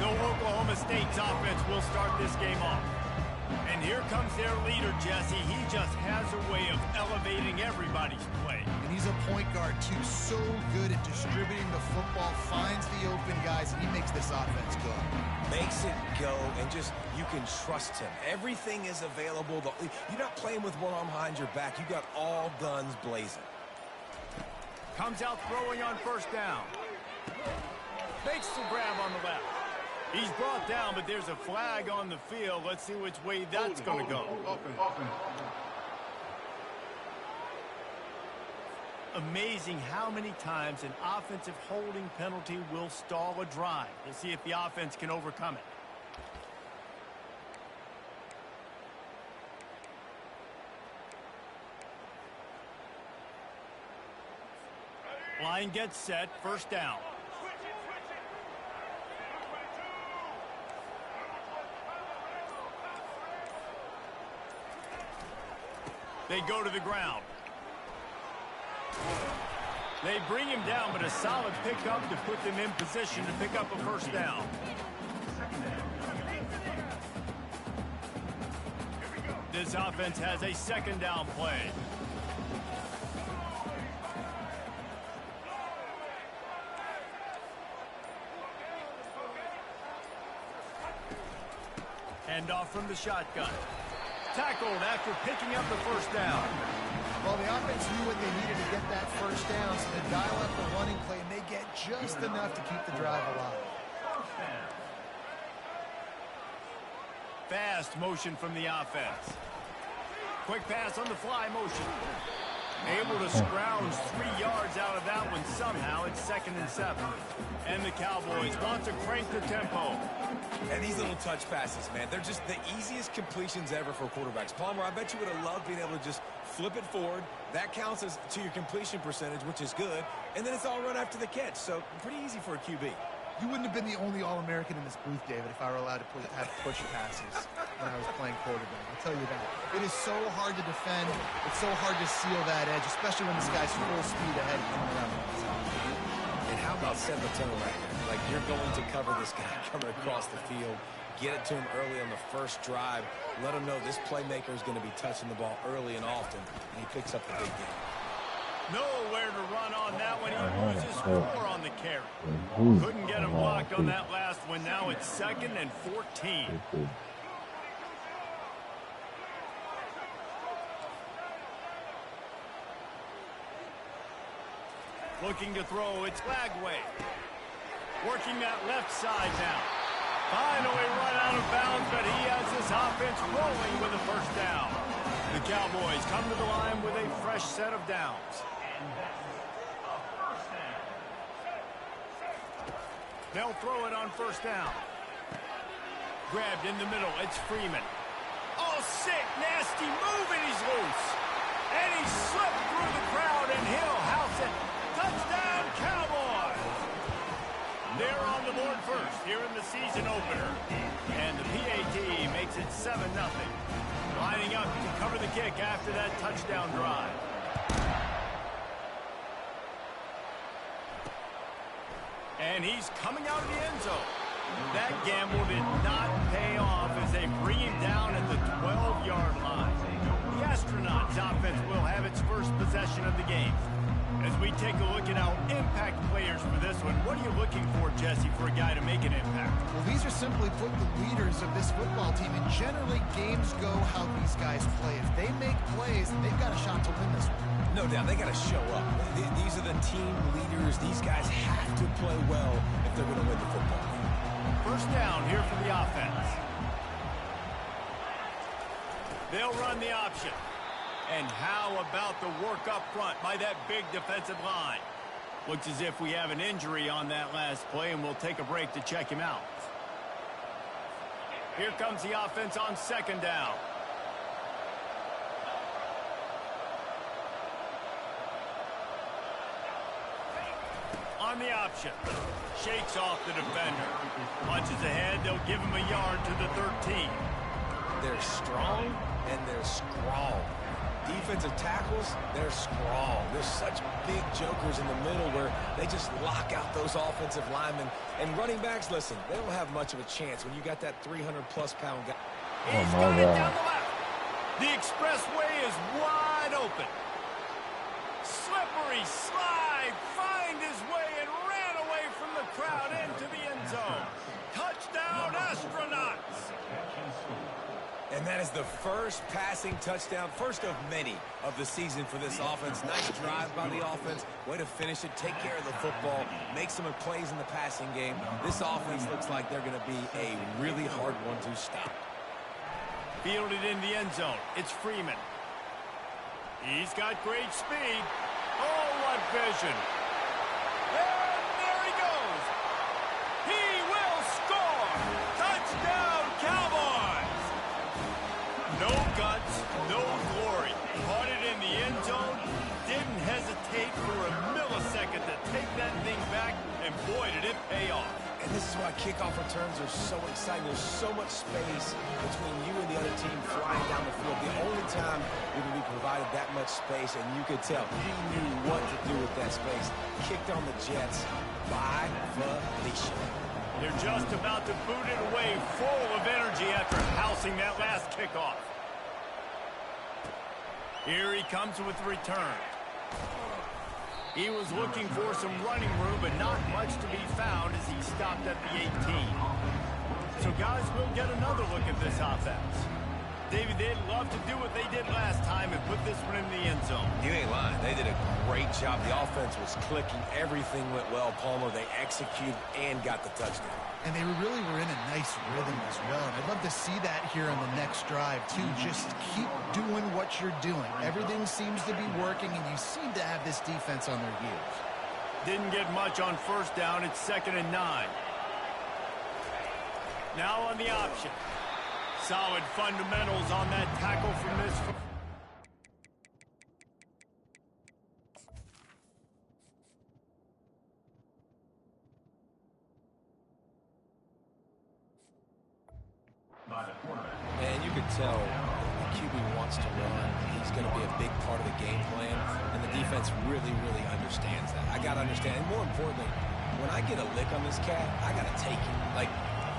So Oklahoma State's offense will start this game off. And here comes their leader, Jesse. He just has a way of elevating everybody's play. And he's a point guard, too. So good at distributing the football, finds the open guys, and he makes this offense go. Makes it go, and just, you can trust him. Everything is available. You're not playing with one arm behind your back. You got all guns blazing. Comes out throwing on first down. Makes the grab on the left. He's brought down, but there's a flag on the field. Let's see which way that's going to go. Amazing how many times an offensive holding penalty will stall a drive. We'll see if the offense can overcome it. Line gets set, first down. They go to the ground. They bring him down, but a solid pickup to put them in position to pick up a first down. This offense has a second down play. Hand off from the shotgun. Tackled after picking up the first down. Well, the offense knew what they needed to get that first down, so they dial up the running play, and they get just enough to keep the drive alive. Fast motion from the offense. Quick pass on the fly motion. Able to scrounge 3 yards out of that one somehow. It's 2nd and 7. And the Cowboys want to crank the tempo. And these little touch passes, man, they're just the easiest completions ever for quarterbacks. Palmer, I bet you would have loved being able to just flip it forward. That counts as to your completion percentage, which is good. And then it's all run after the catch. So pretty easy for a QB. You wouldn't have been the only All-American in this booth, David, if I were allowed to have push passes when I was playing quarterback. I'll tell you that. It is so hard to defend. It's so hard to seal that edge, especially when this guy's full speed ahead coming around the outside. And how about setting the tone right here? Like, you're going to cover this guy coming across the field. Get it to him early on the first drive. Let him know this playmaker is going to be touching the ball early and often, and he picks up the big game. Nowhere to run on that one. He loses 4 on the carry. Couldn't get him blocked on that last one. Now it's 2nd and 14. Looking to throw, it's Lagway. Working that left side now. Finally run out of bounds, but he has this offense rolling with a first down. The Cowboys come to the line with a fresh set of downs. They'll throw it on first down. Grabbed in the middle, it's Freeman. Oh, sick, nasty move, and he's loose. And he slipped through the crowd, and he'll house it. Touchdown, Cowboys! They're on the board first here in the season opener. And the PAT makes it 7-0. Lining up to cover the kick after that touchdown drive. And he's coming out of the end zone. That gamble did not pay off as they bring him down at the 12-yard line. The Astronauts offense will have its first possession of the game. As we take a look at our impact players for this one, what are you looking for, Jesse, for a guy to make an impact? Well, these are simply put the leaders of this football team, and generally games go how these guys play. If they make plays, then they've got a shot to win this one. No doubt, they got to show up. These are the team leaders. These guys have to play well if they're going to win the football game. First down here for the offense. They'll run the option. And how about the work up front by that big defensive line? Looks as if we have an injury on that last play, and we'll take a break to check him out. Here comes the offense on second down. On the option. Shakes off the defender. Punches ahead. They'll give him a yard to the 13. They're strong and they're strong. defensive tackles, they're strong. There's such big jokers in the middle where they just lock out those offensive linemen. And running backs, listen, they don't have much of a chance when you got that 300-plus pound guy. He's got it down the left. The expressway is wide open. Slippery slide, find his way and ran away from the crowd into the end zone. Touchdown, Astronauts. And that is the first passing touchdown, first of many of the season for this offense. Nice drive by the offense. Way to finish it, take care of the football, make some plays in the passing game. This offense looks like they're going to be a really hard one to stop. Fielded in the end zone. It's Freeman. He's got great speed. Oh, what vision. And there he goes. He will score. Touchdown, Cowboys. No guts, no glory. Caught it in the end zone. Didn't hesitate for a millisecond to take that thing back. And boy, did it pay off. And this is why kickoff returns are so exciting. There's so much space between you and the other team flying down the field. The only time you're going to be provided that much space, and you could tell he knew what to do with that space. Kicked on the Jets by Felicia. They're just about to boot it away, full of energy after housing that last kickoff. Here he comes with the return. He was looking for some running room, but not much to be found as he stopped at the 18. So, guys, we'll get another look at this offense. David, they'd love to do what they did last time and put this one in the end zone. You ain't lying. They did a great job. The offense was clicking. Everything went well, Palmer. They executed and got the touchdown. And they really were in a nice rhythm as well. And I'd love to see that here on the next drive, too. Just keep doing what you're doing. Everything seems to be working, and you seem to have this defense on their heels. Didn't get much on first down. It's 2nd and 9. Now on the option. Solid fundamentals on that tackle from this. And you can tell the QB wants to run. He's going to be a big part of the game plan, and the defense really, really understands that. I got to understand, and more importantly, when I get a lick on this cat, I got to take it. Like,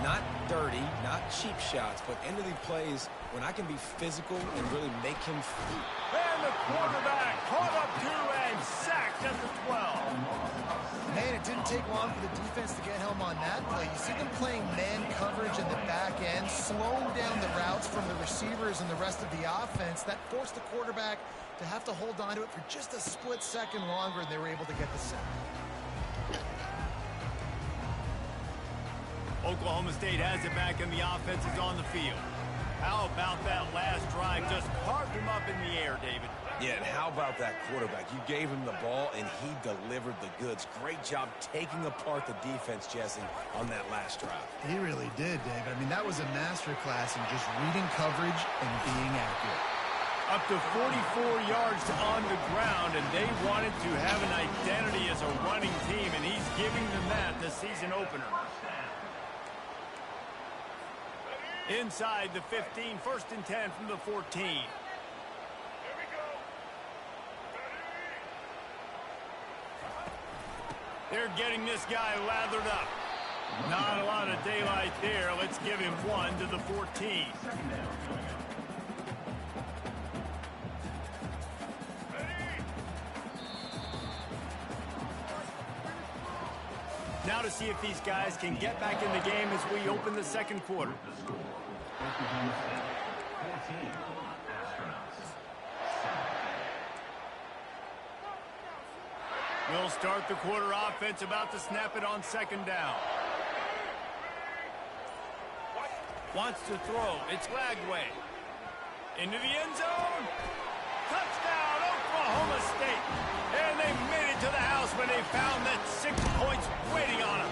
not dirty, not cheap shots, but end of the plays when I can be physical and really make him. And the quarterback caught up to and sacked at the 12. Man, it didn't take long for the defense to get home on that play. You see them playing man coverage in the back end, slowing down the routes from the receivers and the rest of the offense. That forced the quarterback to have to hold on to it for just a split second longer, and they were able to get the sack. Oklahoma State has it back, and the offense is on the field. How about that last drive? Just carved him up in the air, David. Yeah, and how about that quarterback? You gave him the ball, and he delivered the goods. Great job taking apart the defense, Jesse, on that last drive. He really did, David. I mean, that was a masterclass in just reading coverage and being accurate. Up to 44 yards on the ground, and they wanted to have an identity as a running team, and he's giving them that the season opener. Inside the 15, 1st and 10 from the 14. They're getting this guy lathered up. Not a lot of daylight there. Let's give him one to the 14. Now to see if these guys can get back in the game as we open the second quarter. We'll start the quarter offense, about to snap it on 2nd down. Wants to throw. It's Lagway. Into the end zone. Touchdown, Oklahoma State. And they made it to the house when they found that 6 points waiting on them.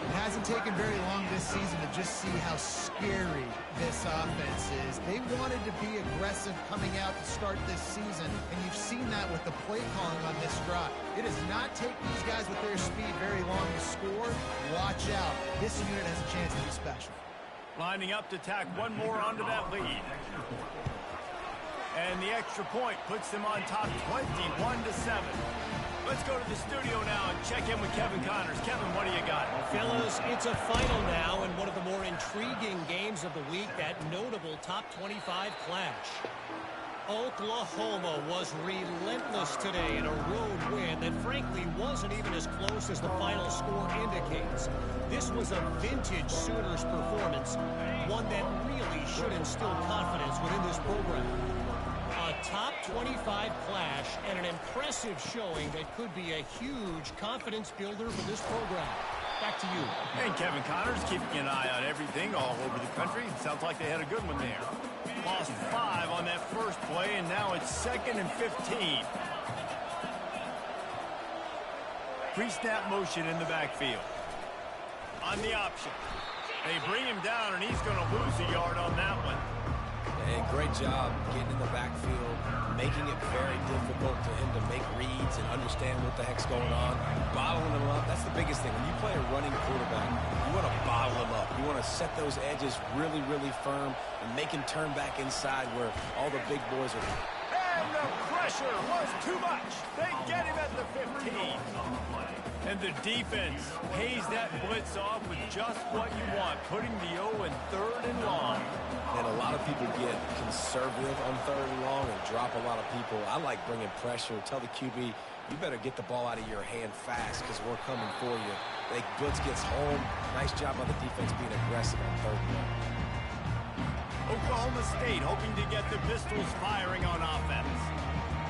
It hasn't taken very long this season to just see how scary this offense is. They wanted to be aggressive coming out to start this season, and you've seen that with the play calling on this drive. It does not take these guys with their speed very long to score. Watch out. This unit has a chance to be special. Lining up to tack one more onto that lead. And the extra point puts them on top 21-7. Let's go to the studio now and check in with Kevin Connors. Kevin, what do you got? Fellas, it's a final now and one of the more intriguing games of the week, that notable top 25 clash. Oklahoma was relentless today in a road win that frankly wasn't even as close as the final score indicates. This was a vintage Sooners performance, one that really should instill confidence within this program. A top 25 clash and an impressive showing that could be a huge confidence builder for this program. Back to you. And Kevin Connors keeping an eye on everything all over the country. Sounds like they had a good one there. Lost 5 on that first play, and now it's 2nd and 15. Pre-snap motion in the backfield. On the option. They bring him down, and he's going to lose a yard on that one. And great job getting in the backfield, making it very difficult for him to make reads and understand what the heck's going on. Bottling him up, that's the biggest thing. When you play a running quarterback, you want to bottle him up. You want to set those edges really, really firm and make him turn back inside where all the big boys are. And the pressure was too much. They get him at the 15. And the defense pays that blitz off with just what you want, putting the O in 3rd and long. And a lot of people get conservative on 3rd and long and drop a lot of people. I like bringing pressure. Tell the QB, you better get the ball out of your hand fast because we're coming for you. The blitz gets home. Nice job on the defense being aggressive on 3rd and long. Oklahoma State hoping to get the pistols firing on offense.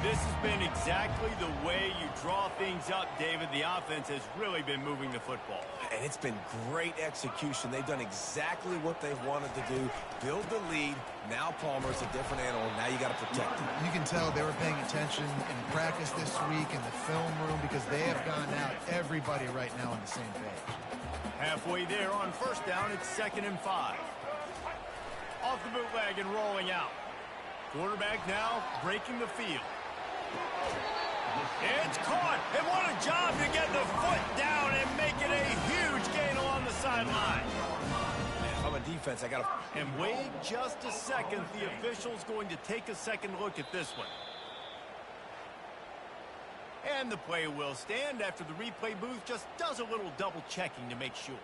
This has been exactly the way you draw things up, David. The offense has really been moving the football. And it's been great execution. They've done exactly what they've wanted to do. Build the lead. Now Palmer's a different animal. Now you got to protect him. You can tell they were paying attention in practice this week in the film room because they have gone out, everybody right now on the same page. Halfway there on 1st down, it's 2nd and 5. Off the bootleg and rolling out. Quarterback now breaking the field. It's caught, and what a job to get the foot down and make it a huge gain along the sideline. If I'm a defense, I got to... And wait just a second. The official's going to take a second look at this one. And the play will stand after the replay booth just does a little double checking to make sure.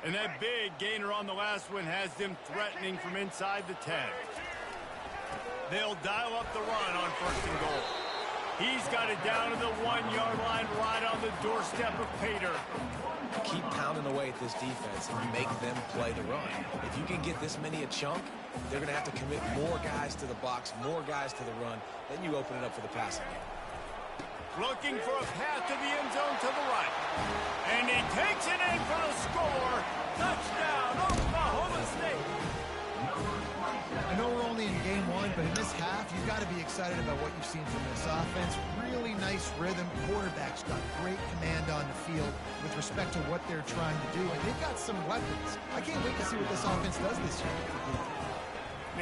And that big gainer on the last one has them threatening from inside the 10. They'll dial up the run on 1st and goal. He's got it down to the 1-yard line right on the doorstep of Pater. Keep pounding away at this defense and make them play the run. If you can get this many a chunk, they're going to have to commit more guys to the box, more guys to the run. Then you open it up for the passing game. Looking for a path to the end zone to the right. And he takes it in for the score. Touchdown, Oklahoma State. I know we're only in game 1, but in this half, you've got to be excited about what you've seen from this offense. Really nice rhythm. Quarterback's got great command on the field with respect to what they're trying to do. And they've got some weapons. I can't wait to see what this offense does this year.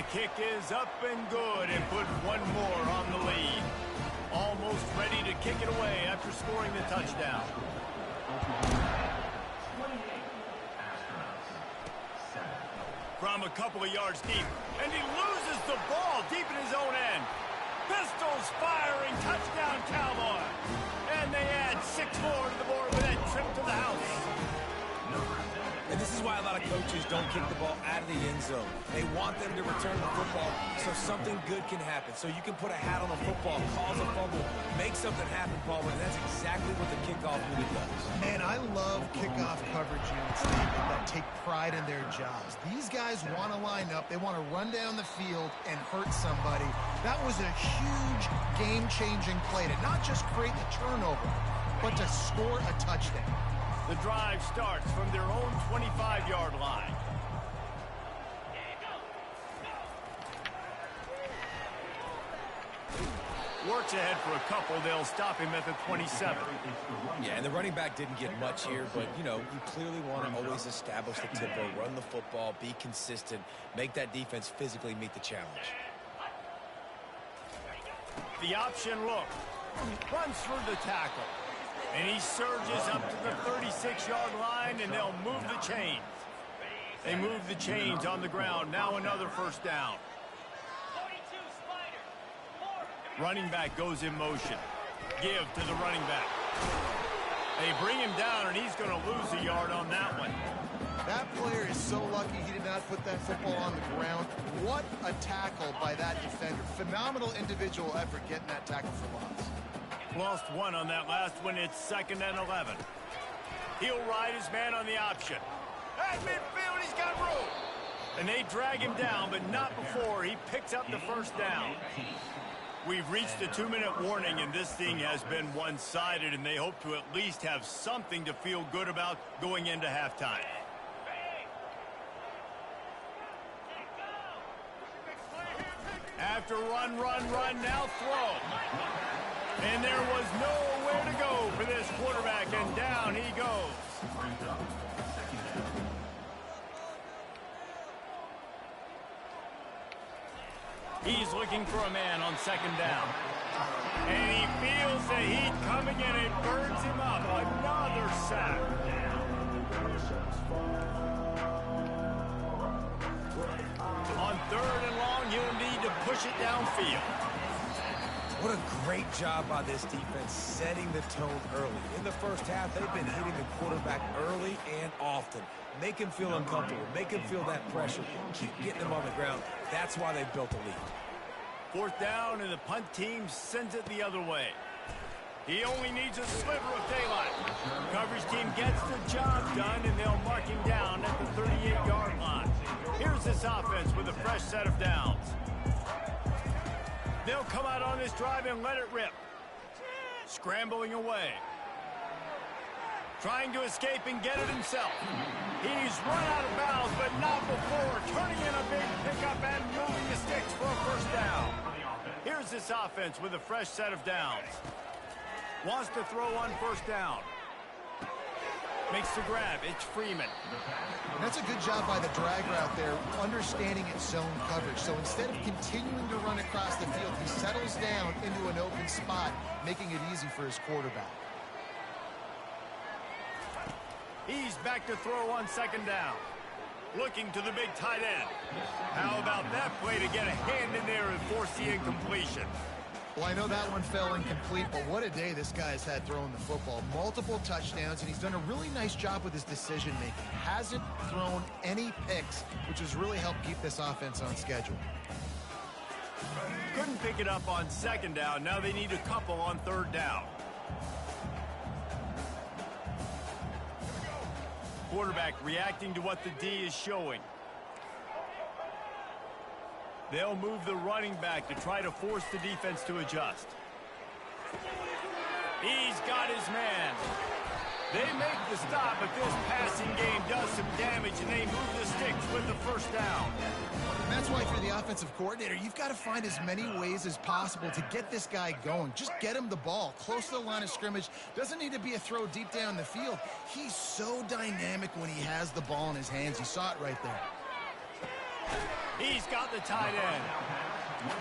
The kick is up and good and put one more on the lead. Almost ready to kick it away after scoring the touchdown. From a couple of yards deep, and he loses the ball deep in his own end. Pistols firing, touchdown Cowboys. And they add 6 more to the board with that trip to the house. And this is why a lot of coaches don't kick the ball out of the end zone. They want them to return the football so something good can happen. So you can put a hat on a football, cause a fumble, make something happen, Palmer, and that's exactly what the kickoff unit does. Man, I love kickoff coverage units that take pride in their jobs. These guys want to line up. They want to run down the field and hurt somebody. That was a huge game-changing play to not just create the turnover, but to score a touchdown. The drive starts from their own 25-yard line. Works ahead for a couple. They'll stop him at the 27. Yeah, and the running back didn't get much here, but, you know, you clearly want to always establish the tempo, run the football, be consistent, make that defense physically meet the challenge. The option look. Runs through the tackle. And he surges up to the 36-yard line, and they'll move the chains. They move the chains on the ground. Now another first down. Running back goes in motion. Give to the running back. They bring him down, and he's going to lose a yard on that one. That player is so lucky he did not put that football on the ground. What a tackle by that defender. Phenomenal individual effort getting that tackle for loss. Lost one on that last one. It's 2nd and 11. He'll ride his man on the option. At midfield, he's got room. And they drag him down, but not before he picks up the first down. We've reached the 2-minute warning, and this thing has been one-sided, and they hope to at least have something to feel good about going into halftime. After run, now throw. And there was nowhere to go for this quarterback, and down he goes. He's looking for a man on 2nd down. And he feels the heat coming in. It burns him up. Another sack. On 3rd and long, he'll need to push it downfield. What a great job by this defense setting the tone early. In the first half, they've been hitting the quarterback early and often. Make him feel uncomfortable. Make him feel that pressure. Keep getting him on the ground. That's why they've built a lead. 4th down, and the punt team sends it the other way. He only needs a sliver of daylight. Coverage team gets the job done, and they'll mark him down at the 38-yard line. Here's this offense with a fresh set of downs. They'll come out on this drive and let it rip. Scrambling away. Trying to escape and get it himself. He's run out of bounds, but not before. Turning in a big pickup and moving the sticks for a first down. Here's this offense with a fresh set of downs. Wants to throw on 1st down. Makes the grab. It's Freeman. That's a good job by the drag route there, understanding its zone coverage. So instead of continuing to run across the field, he settles down into an open spot, making it easy for his quarterback. He's back to throw on 2nd down. Looking to the big tight end. How about that play to get a hand in there and force the incompletion? Well, I know that one fell incomplete, but what a day this guy's had throwing the football. Multiple touchdowns, and he's done a really nice job with his decision-making. Hasn't thrown any picks, which has really helped keep this offense on schedule. Couldn't pick it up on 2nd down. Now they need a couple on 3rd down. Quarterback reacting to what the D is showing. They'll move the running back to try to force the defense to adjust. He's got his man. They make the stop, but this passing game does some damage, and they move the sticks with the first down. And that's why if you're the offensive coordinator, you've got to find as many ways as possible to get this guy going. Just get him the ball close to the line of scrimmage. Doesn't need to be a throw deep down the field. He's so dynamic when he has the ball in his hands. You saw it right there. He's got the tight end.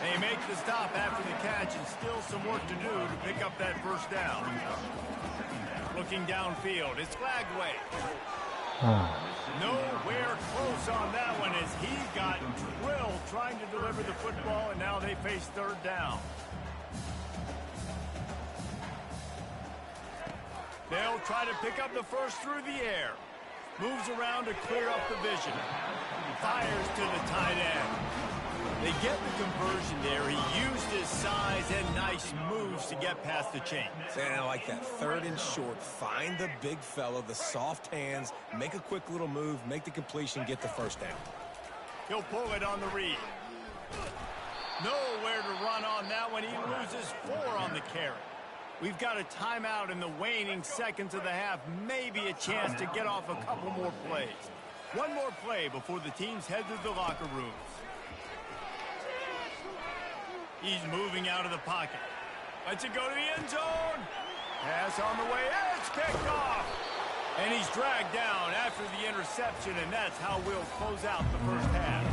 They make the stop after the catch, and still some work to do to pick up that first down. Looking downfield, it's Lagway. Nowhere close on that one as he got drilled trying to deliver the football, and now they face 3rd down. They'll try to pick up the first through the air. Moves around to clear up the vision. Fires to the tight end. They get the conversion there. He used his size and nice moves to get past the chain. And I like that. 3rd and short. Find the big fella, the soft hands, make a quick little move, make the completion, get the first down. He'll pull it on the read. Nowhere to run on that one. He loses 4 on the carry. We've got a timeout in the waning seconds of the half. Maybe a chance to get off a couple more plays. One more play before the teams head to the locker rooms. He's moving out of the pocket. Lets it go to the end zone. Pass on the way. It's kicked off. And he's dragged down after the interception, and that's how we'll close out the first half.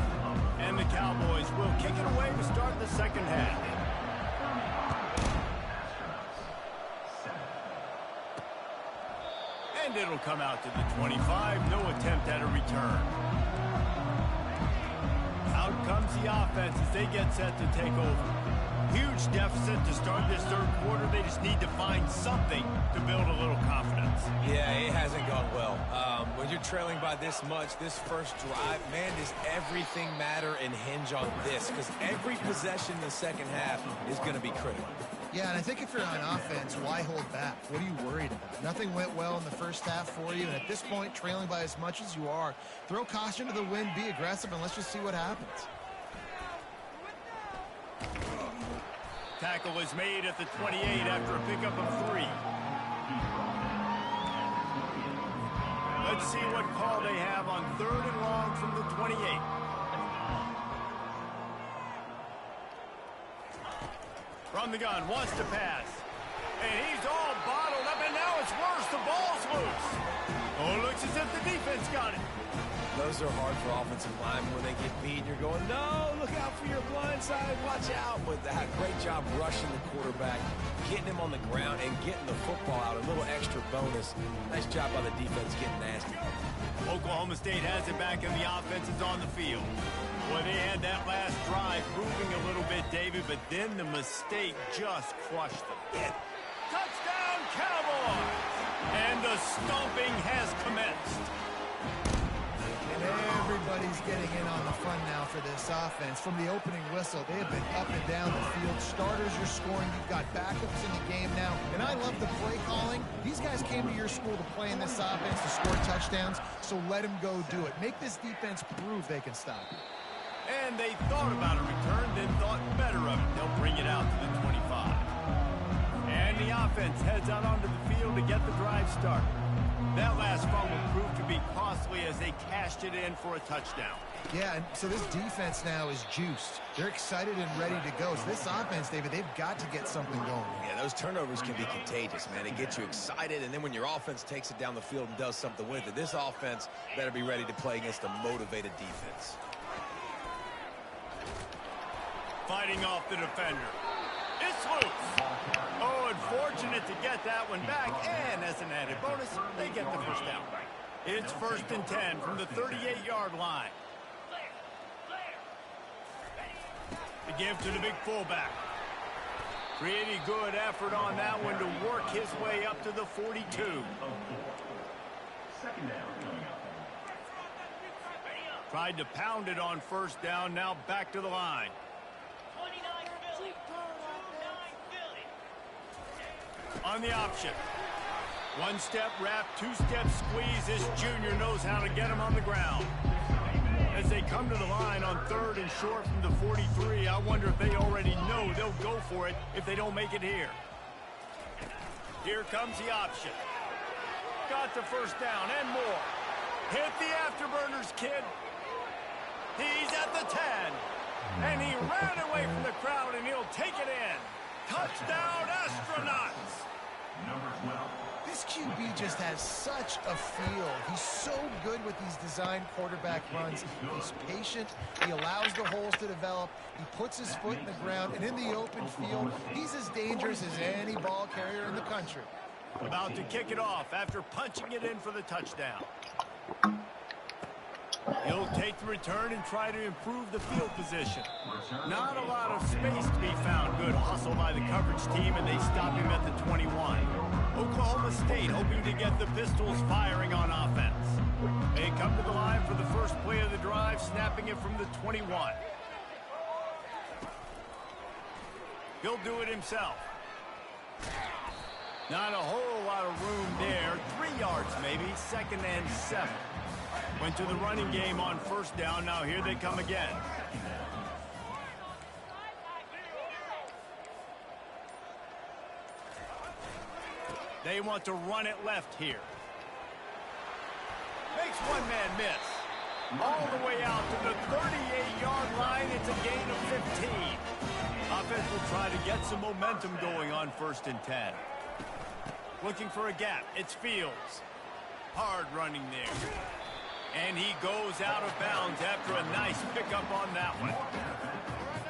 And the Cowboys will kick it away to start the second half. it'll come out to the 25. No attempt at a return. Out comes the offense as they get set to take over. Huge deficit to start this third quarter. They just need to find something to build a little confidence. Yeah, it hasn't gone well. When you're trailing by this much, this first drive, man, does everything matter and hinge on this? Because every possession in the second half is going to be critical. Yeah, and I think if you're on offense, why hold back? What are you worried about? Nothing went well in the first half for you, and at this point, trailing by as much as you are, throw caution to the wind, be aggressive, and let's just see what happens. Tackle is made at the 28 after a pickup of 3. Let's see what call they have on 3rd and long from the 28. From the gun, wants to pass. And he's all bottled up, and now it's worse. The ball's loose. Oh, it looks as if the defense got it. Those are hard for offensive linemen when they get beat. You're going, no, look out for your blind side. Watch out. But that great job rushing the quarterback, getting him on the ground, and getting the football out. A little extra bonus. Nice job by the defense getting nasty. Oklahoma State has it back, and the offense is on the field. Well, they had that last drive moving a little bit, David, but then the mistake just crushed them. Touchdown, Cowboys! And the stomping has commenced. And everybody's getting in on the fun now for this offense. From the opening whistle, they have been up and down the field. Starters are scoring. You've got backups in the game now. And I love the play calling. These guys came to your school to play in this offense to score touchdowns, so let them go do it. Make this defense prove they can stop you. And they thought about a return, then thought better of it. They'll bring it out to the 25. And the offense heads out onto the field to get the drive started. That last fumble proved to be costly as they cashed it in for a touchdown. Yeah, and so this defense now is juiced. They're excited and ready to go. So this offense, David, they've got to get something going. Yeah, those turnovers can be contagious, man. It gets you excited, and then when your offense takes it down the field and does something with it, this offense better be ready to play against a motivated defense. Fighting off the defender. It's loose. Oh, unfortunate to get that one back, and as an added bonus, they get the first down. It's 1st and 10 from the 38-yard line. The give to the big fullback. Pretty good effort on that one to work his way up to the 42. Tried to pound it on 1st down, now back to the line. On the option. 1-step wrap, 2-step squeeze. This junior knows how to get him on the ground. As they come to the line on 3rd and short from the 43, I wonder if they already know they'll go for it if they don't make it here. Here comes the option. Got the 1st down and more. Hit the afterburners, kid. He's at the 10. And he ran away from the crowd, and he'll take it in. Touchdown, Astronauts! This QB just has such a feel. He's so good with these design quarterback runs. He's patient. He allows the holes to develop. He puts his foot in the ground, and in the open field, he's as dangerous as any ball carrier in the country. About to kick it off after punching it in for the touchdown. He'll take the return and try to improve the field position. Not a lot of space to be found. Good hustle by the coverage team, and they stop him at the 21. Oklahoma State hoping to get the Pistols firing on offense. They come to the line for the first play of the drive, snapping it from the 21. He'll do it himself. Not a whole lot of room there. 3 yards maybe, 2nd and 7. Went to the running game on 1st down. Now here they come again. They want to run it left here. Makes one man miss. All the way out to the 38-yard line. It's a gain of 15. Offense will try to get some momentum going on 1st and 10. Looking for a gap. It's Fields. Hard running there. And he goes out of bounds after a nice pickup on that one.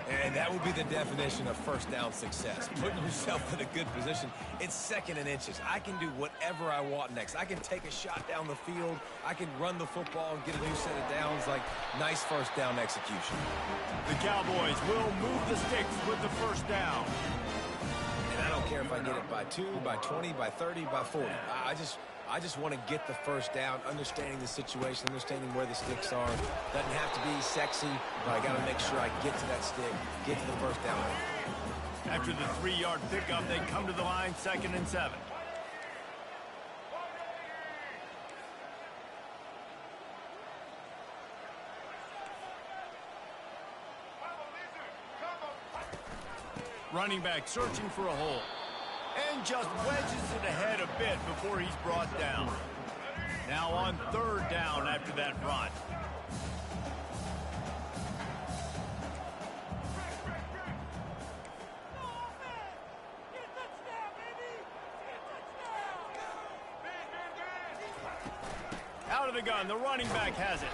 And that would be the definition of first down success. Putting yourself in a good position. It's second and inches. I can do whatever I want next. I can take a shot down the field. I can run the football and get a new set of downs. Like, nice first down execution. The Cowboys will move the sticks with the first down. And I don't care if I get it by 2, by 20, by 30, by 40. I just want to get the first down, understanding the situation, understanding where the sticks are. Doesn't have to be sexy, but I got to make sure I get to that stick, get to the first down. After the 3-yard pickup, they come to the line, 2nd and 7. Running back searching for a hole. And just wedges it ahead a bit before he's brought down. Now on 3rd down after that run. Out of the gun, the running back has it.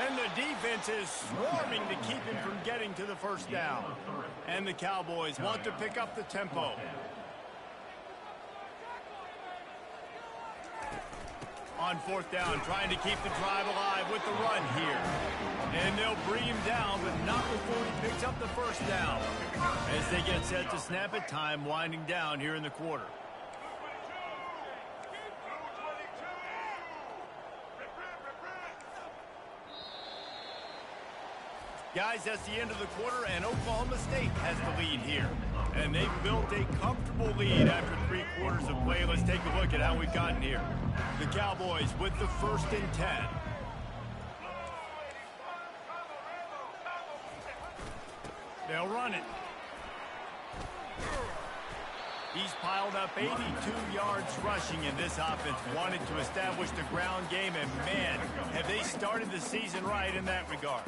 And the defense is swarming to keep him from getting to the first down. And the Cowboys want to pick up the tempo. On 4th down, trying to keep the drive alive with the run here. And they'll bring him down, but not before he picks up the first down. As they get set to snap it, time winding down here in the quarter. Guys, that's the end of the quarter, and Oklahoma State has the lead here. And they've built a comfortable lead after 3 quarters of play. Let's take a look at how we've gotten here. The Cowboys with the 1st and 10. They'll run it. He's piled up 82 yards rushing, and this offense wanted to establish the ground game, and man, have they started the season right in that regard.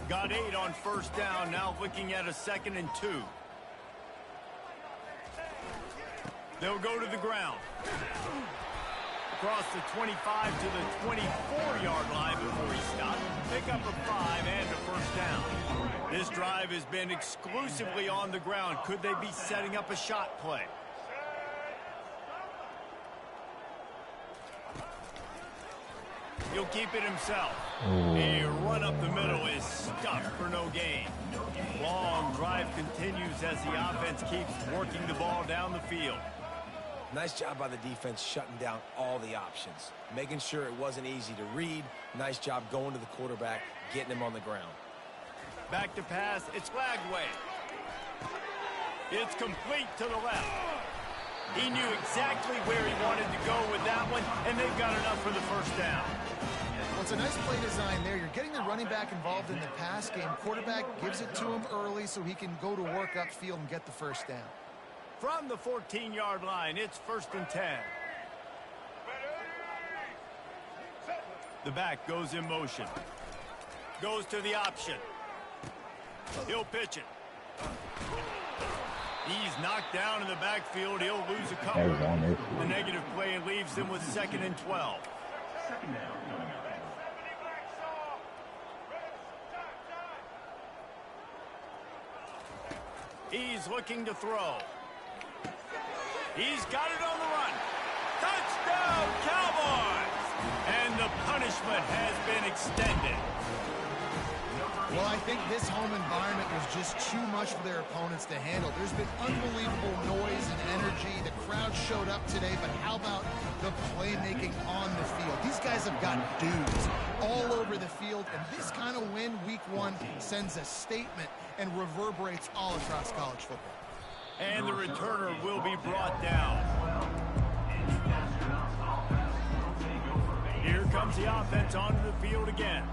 Got 8 on 1st down, now looking at a 2nd and 2. They'll go to the ground. Across the 25 to the 24-yard line before he stopped. Pick up a 5 and a 1st down. This drive has been exclusively on the ground. Could they be setting up a shot play? He'll keep it himself. A run up the middle is stuffed for no gain. Long drive continues as the offense keeps working the ball down the field. Nice job by the defense shutting down all the options. Making sure it wasn't easy to read. Nice job going to the quarterback, getting him on the ground. Back to pass, it's Lagway. It's complete to the left. He knew exactly where he wanted to go with that one, and they've got enough for the first down. Well, it's a nice play design there. You're getting the running back involved in the pass game. Quarterback gives it to him early so he can go to work upfield and get the first down. From the 14-yard line, it's 1st and 10. The back goes in motion. Goes to the option. He'll pitch it. He's knocked down in the backfield. He'll lose a couple. The negative play leaves them with 2nd and 12. He's looking to throw. He's got it on the run. Touchdown, Cowboys! And the punishment has been extended. Well, I think this home environment was just too much for their opponents to handle. There's been unbelievable noise and energy. The crowd showed up today, but how about the playmaking on the field? These guys have got dudes all over the field, and this kind of win week 1 sends a statement and reverberates all across college football. And the returner will be brought down. Here comes the offense onto the field again.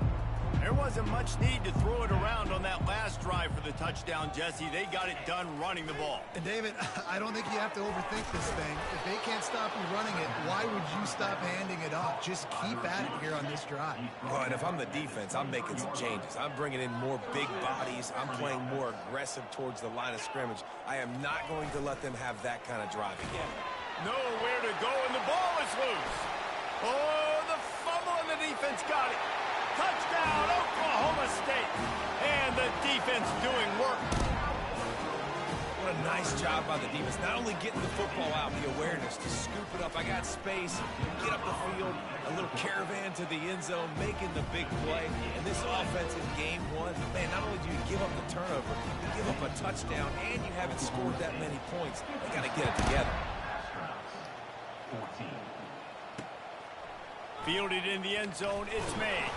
There wasn't much need to throw it around on that last drive for the touchdown, Jesse. They got it done running the ball. And David, I don't think you have to overthink this thing. If they can't stop you running it, why would you stop handing it off? Just keep at it here on this drive. Well, and if I'm the defense, I'm making some changes. I'm bringing in more big bodies. I'm playing more aggressive towards the line of scrimmage. I am not going to let them have that kind of drive again. Nowhere to go, and the ball is loose. Oh, the fumble, and the defense got it. Touchdown, Oklahoma State. And the defense doing work What a nice job by the defense. Not only getting the football out, the awareness to scoop it up. I got space, get up the field, a little caravan to the end zone, making the big play. And this offense in game one, man, not only do you give up the turnover, you give up a touchdown, and you haven't scored that many points. They got to get it together. Fielded in the end zone, it's made.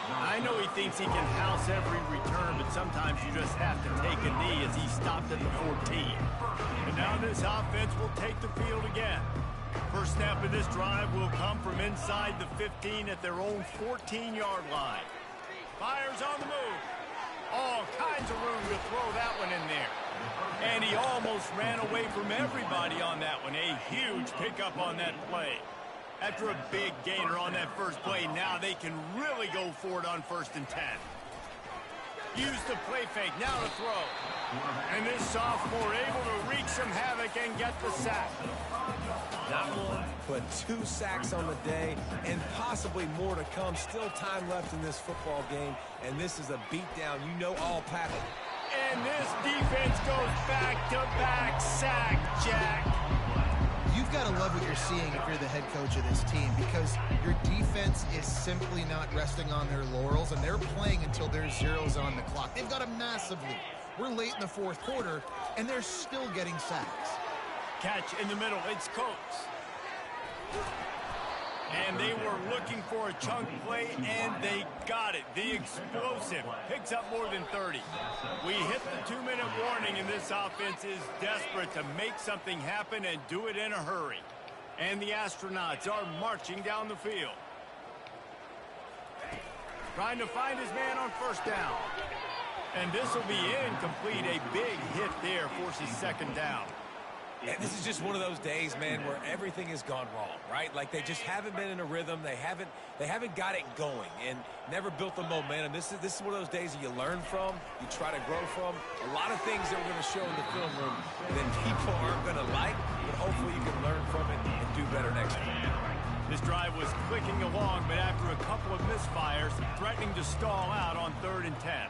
I know he thinks he can house every return, but sometimes you just have to take a knee as he stopped at the 14. And now this offense will take the field again. First snap of this drive will come from inside the 15 at their own 14-yard line. Fires on the move. All kinds of room to throw that one in there. And he almost ran away from everybody on that one. A huge pickup on that play. After a big gainer on that first play, now they can really go for it on 1st and 10. Use the play fake, now to throw. And this sophomore able to wreak some havoc and get the sack. Not one, but 2 sacks on the day, and possibly more to come. Still time left in this football game, and this is a beatdown. You know all Patrick. And this defense goes back-to-back sack, Jack. You've got to love what you're seeing if you're the head coach of this team, because your defense is simply not resting on their laurels, and they're playing until there's zeros on the clock. They've got a massive lead. We're late in the 4th quarter, and they're still getting sacks. Catch in the middle. It's Coates. And they were looking for a chunk play, and they got it. The explosive picks up more than 30. We hit the 2-minute warning, and this offense is desperate to make something happen and do it in a hurry. And the Astronauts are marching down the field. Trying to find his man on 1st down. And this will be incomplete. A big hit there forces 2nd down. And this is just one of those days, man, where everything has gone wrong, right? Like they just haven't been in a rhythm. They haven't got it going and never built the momentum. This is one of those days that you learn from, you try to grow from. A lot of things that we're going to show in the film room that people aren't going to like, but hopefully you can learn from it and do better next time. This drive was clicking along, but after a couple of misfires, threatening to stall out on 3rd and 10.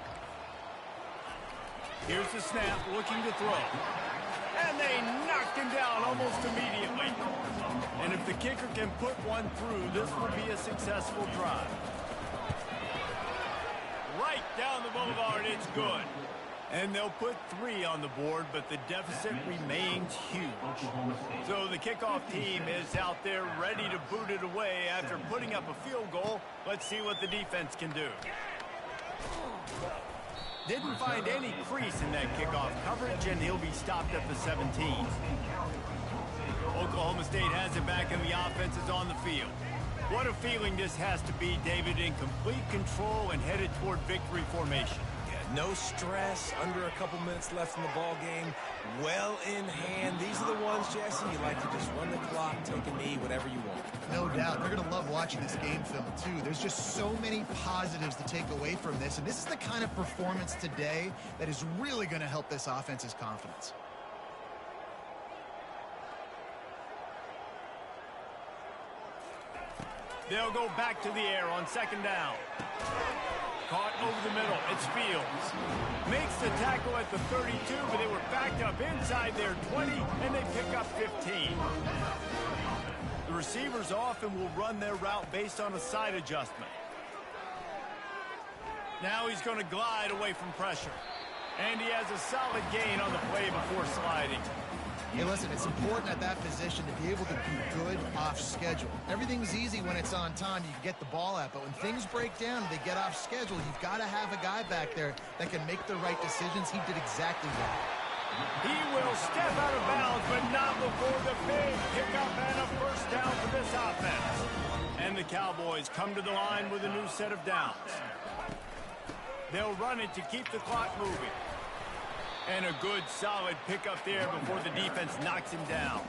Here's the snap, looking to throw. And they knocked him down almost immediately. And if the kicker can put one through, this will be a successful drive. Right down the boulevard, it's good. And they'll put 3 on the board, but the deficit remains huge. So the kickoff team is out there ready to boot it away after putting up a field goal. Let's see what the defense can do. Didn't find any crease in that kickoff coverage, and he'll be stopped at the 17. Oklahoma State has it back, and the offense is on the field. What a feeling this has to be, David, in complete control and headed toward victory formation. No stress, under a couple minutes left in the ball game, well in hand. These are the ones, Jesse, you like to just run the clock, take a knee, whatever you want. No doubt. They're going to love watching this game film, too. There's just so many positives to take away from this, and this is the kind of performance today that is really going to help this offense's confidence. They'll go back to the air on 2nd down. Caught over the middle. It's Fields. Makes the tackle at the 32, but they were backed up inside their 20, and they pick up 15. The receivers often will run their route based on a side adjustment. Now he's going to glide away from pressure. And he has a solid gain on the play before sliding. Hey, listen, it's important at that position to be able to be good off schedule. Everything's easy when it's on time. You can get the ball out, but when things break down and they get off schedule, you've got to have a guy back there that can make the right decisions. He did exactly that. He will step out of bounds, but not before the big pickup and a 1st down for this offense. And the Cowboys come to the line with a new set of downs. They'll run it to keep the clock moving. And a good, solid pickup there before the defense knocks him down.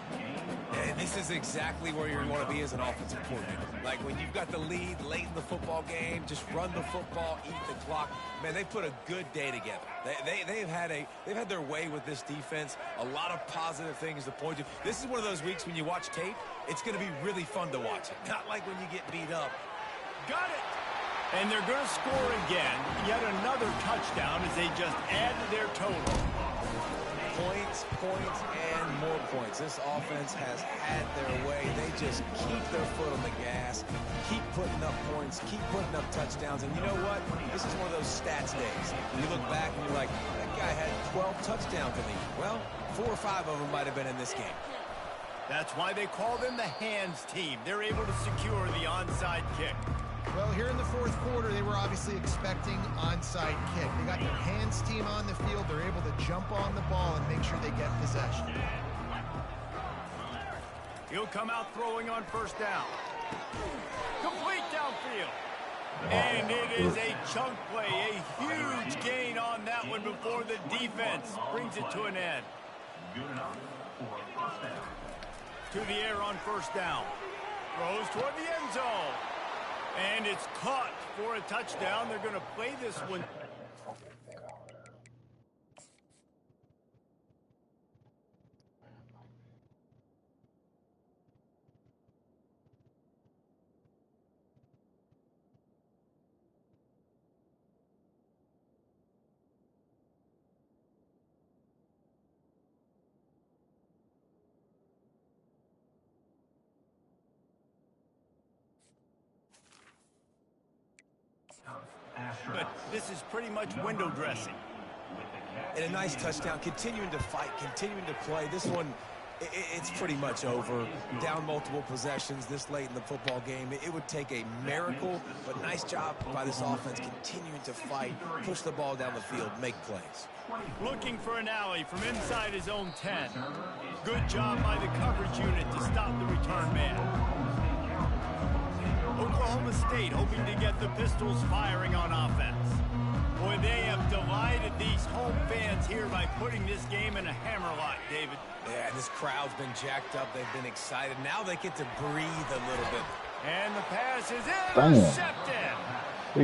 And this is exactly where you want to be as an offensive coordinator. Like when you've got the lead late in the football game, just run the football, eat the clock. Man, they put a good day together. They've had their way with this defense. A lot of positive things to point to. This is one of those weeks when you watch tape, it's going to be really fun to watch it. Not like when you get beat up. Got it! And they're going to score again. Yet another touchdown as they just add to their total. points, points, and more points. This offense has had their way. They just keep their foot on the gas, keep putting up points, keep putting up touchdowns. And you know what? This is one of those stats days. You look back and you're like, that guy had 12 touchdowns in the year. Well, 4 or 5 of them might have been in this game. That's why they call them the hands team. They're able to secure the onside kick. Well, here in the fourth quarter, they were obviously expecting onside kick. They got their hands team on the field. They're able to jump on the ball and make sure they get possession. He'll come out throwing on first down. Complete downfield. And it is a chunk play, a huge gain on that one before the defense brings it to an end. To the air on first down. Throws toward the end zone. And it's caught for a touchdown. They're going to play this one. But this is pretty much window dressing. And a nice touchdown, continuing to fight, continuing to play. This one, it's pretty much over. Down multiple possessions this late in the football game. It would take a miracle, but nice job by this offense continuing to fight, push the ball down the field, make plays. Looking for an alley from inside his own 10. Good job by the coverage unit to stop the return man. Oklahoma State hoping to get the Pistols firing on offense. Boy, they have delighted these home fans here by putting this game in a hammerlock, David. Yeah, this crowd's been jacked up. They've been excited. Now they get to breathe a little bit. And the pass is intercepted.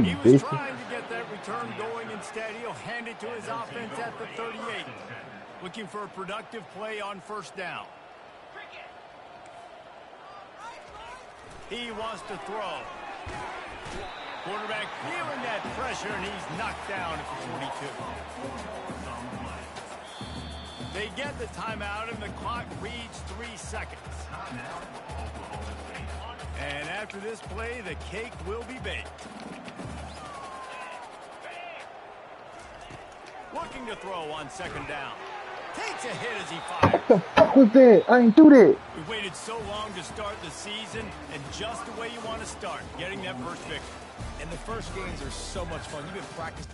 He was trying to get that return going. Instead, he'll hand it to his offense at the 38. Looking for a productive play on first down. He wants to throw. Quarterback feeling that pressure, and he's knocked down at the 42. They get the timeout, and the clock reads 3 seconds. And after this play, the cake will be baked. Looking to throw on second down. Takes a hit as he fires. What the fuck was that? I ain't do that. We waited so long to start the season, and just the way you want to start, getting that first victory. And the first games are so much fun. You've been practicing.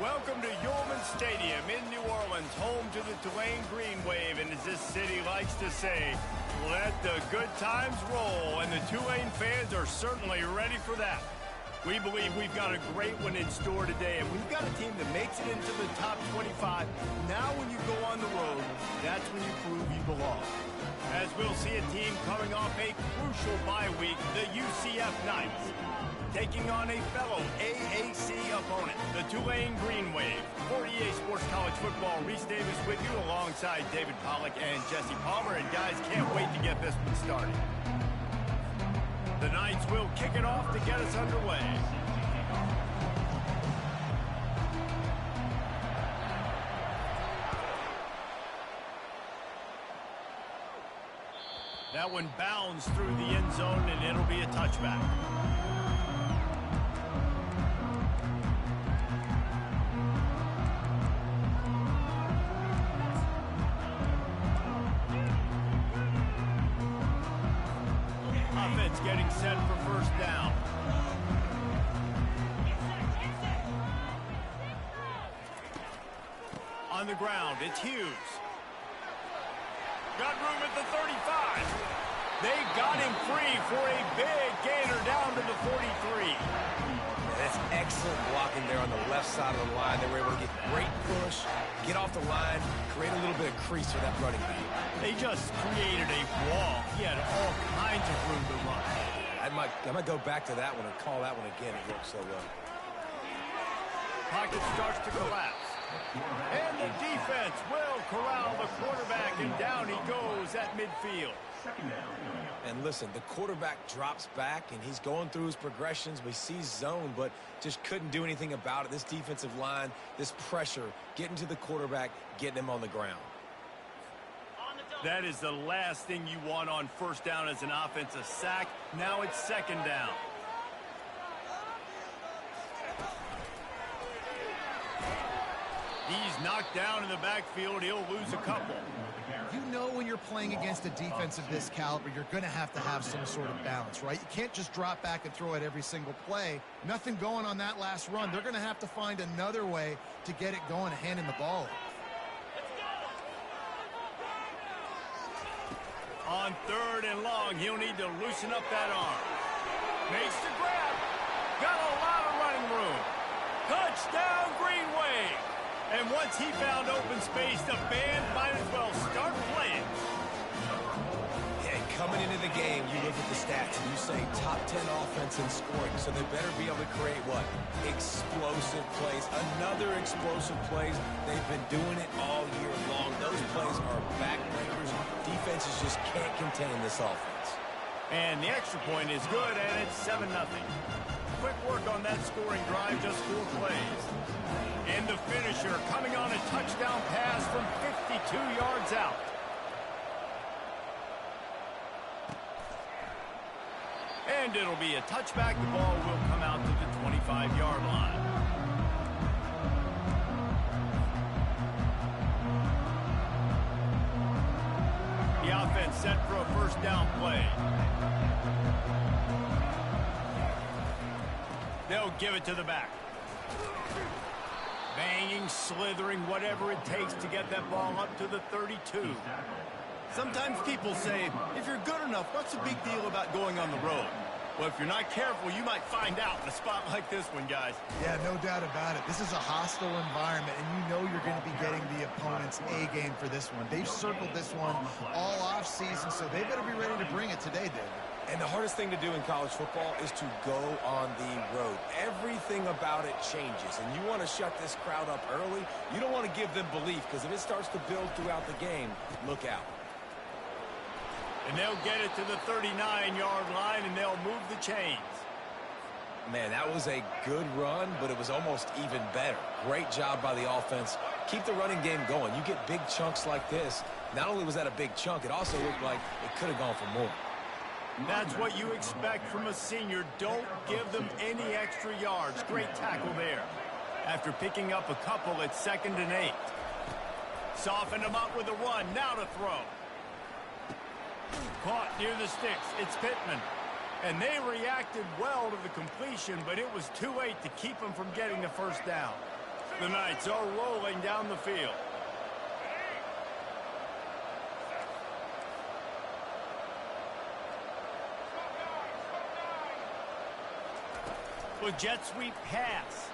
Welcome to Yulman Stadium in New Orleans, home to the Tulane Green Wave, and as this city likes to say, let the good times roll, and the Tulane fans are certainly ready for that. We believe we've got a great one in store today, and we've got a team that makes it into the top 25. Now when you go on the road, that's when you prove you belong. As we'll see a team coming off a crucial bye week, the UCF Knights, taking on a fellow AAC opponent, the Tulane Green Wave. For EA Sports College Football, Reese Davis with you alongside David Pollack and Jesse Palmer. And guys, can't wait to get this one started. The Knights will kick it off to get us underway. That one bounds through the end zone, and it'll be a touchback. Offense getting set for first down. On the ground, it's Hughes. Got room at the 35. They got him free for a big gainer down to the 43. That's excellent blocking there on the left side of the line. They were able to get great push, get off the line, create a little bit of crease for that running back. They just created a wall. He had all kinds of room to run. I might go back to that one and call that one again. It worked so well. Pocket starts to collapse. And the defense will corral the quarterback, and down he goes at midfield. And listen, the quarterback drops back, and he's going through his progressions. We see zone, but just couldn't do anything about it. This defensive line, this pressure, getting to the quarterback, getting him on the ground. That is the last thing you want on first down as an offense, a sack. Now it's second down. He's knocked down in the backfield. He'll lose a couple. You know when you're playing against a defense of this caliber, you're going to have some sort of balance, right? You can't just drop back and throw it every single play. Nothing going on that last run. They're going to have to find another way to get it going, handing the ball off. On third and long, he'll need to loosen up that arm. Makes the grab. Got a lot of running room. Touchdown, Green Wave. And once he found open space, the band might as well start playing. Yeah, coming into the game, you look at the stats and you say top 10 offense in scoring, so they better be able to create what? Explosive plays. Another explosive plays. They've been doing it all year long. Those plays are backbreakers. Defenses just can't contain this offense. And the extra point is good, and it's 7-0. Quick work on that scoring drive, just 4 plays. And the finisher coming on a touchdown pass from 52 yards out. And it'll be a touchback. The ball will come out to the 25-yard line. The offense set for a first down play. They'll give it to the back. Banging, slithering, whatever it takes to get that ball up to the 32. Sometimes people say, if you're good enough, what's the big deal about going on the road? Well, if you're not careful, you might find out in a spot like this one, guys. Yeah, no doubt about it. This is a hostile environment, and you know you're going to be getting the opponent's A-game for this one. They've circled this one all off-season, so they better be ready to bring it today, David. And the hardest thing to do in college football is to go on the road. Everything about it changes, and you want to shut this crowd up early. You don't want to give them belief, because if it starts to build throughout the game, look out. And they'll get it to the 39-yard line, and they'll move the chains. Man, that was a good run, but it was almost even better. Great job by the offense. Keep the running game going. You get big chunks like this. Not only was that a big chunk, it also looked like it could have gone for more. That's what you expect from a senior. Don't give them any extra yards. Great tackle there. After picking up a couple, it's 2nd and 8. Soften them up with a run. Now to throw. Caught near the sticks. It's Pittman. And they reacted well to the completion, but it was too late to keep them from getting the first down. The Knights are rolling down the field. With jet sweep pass.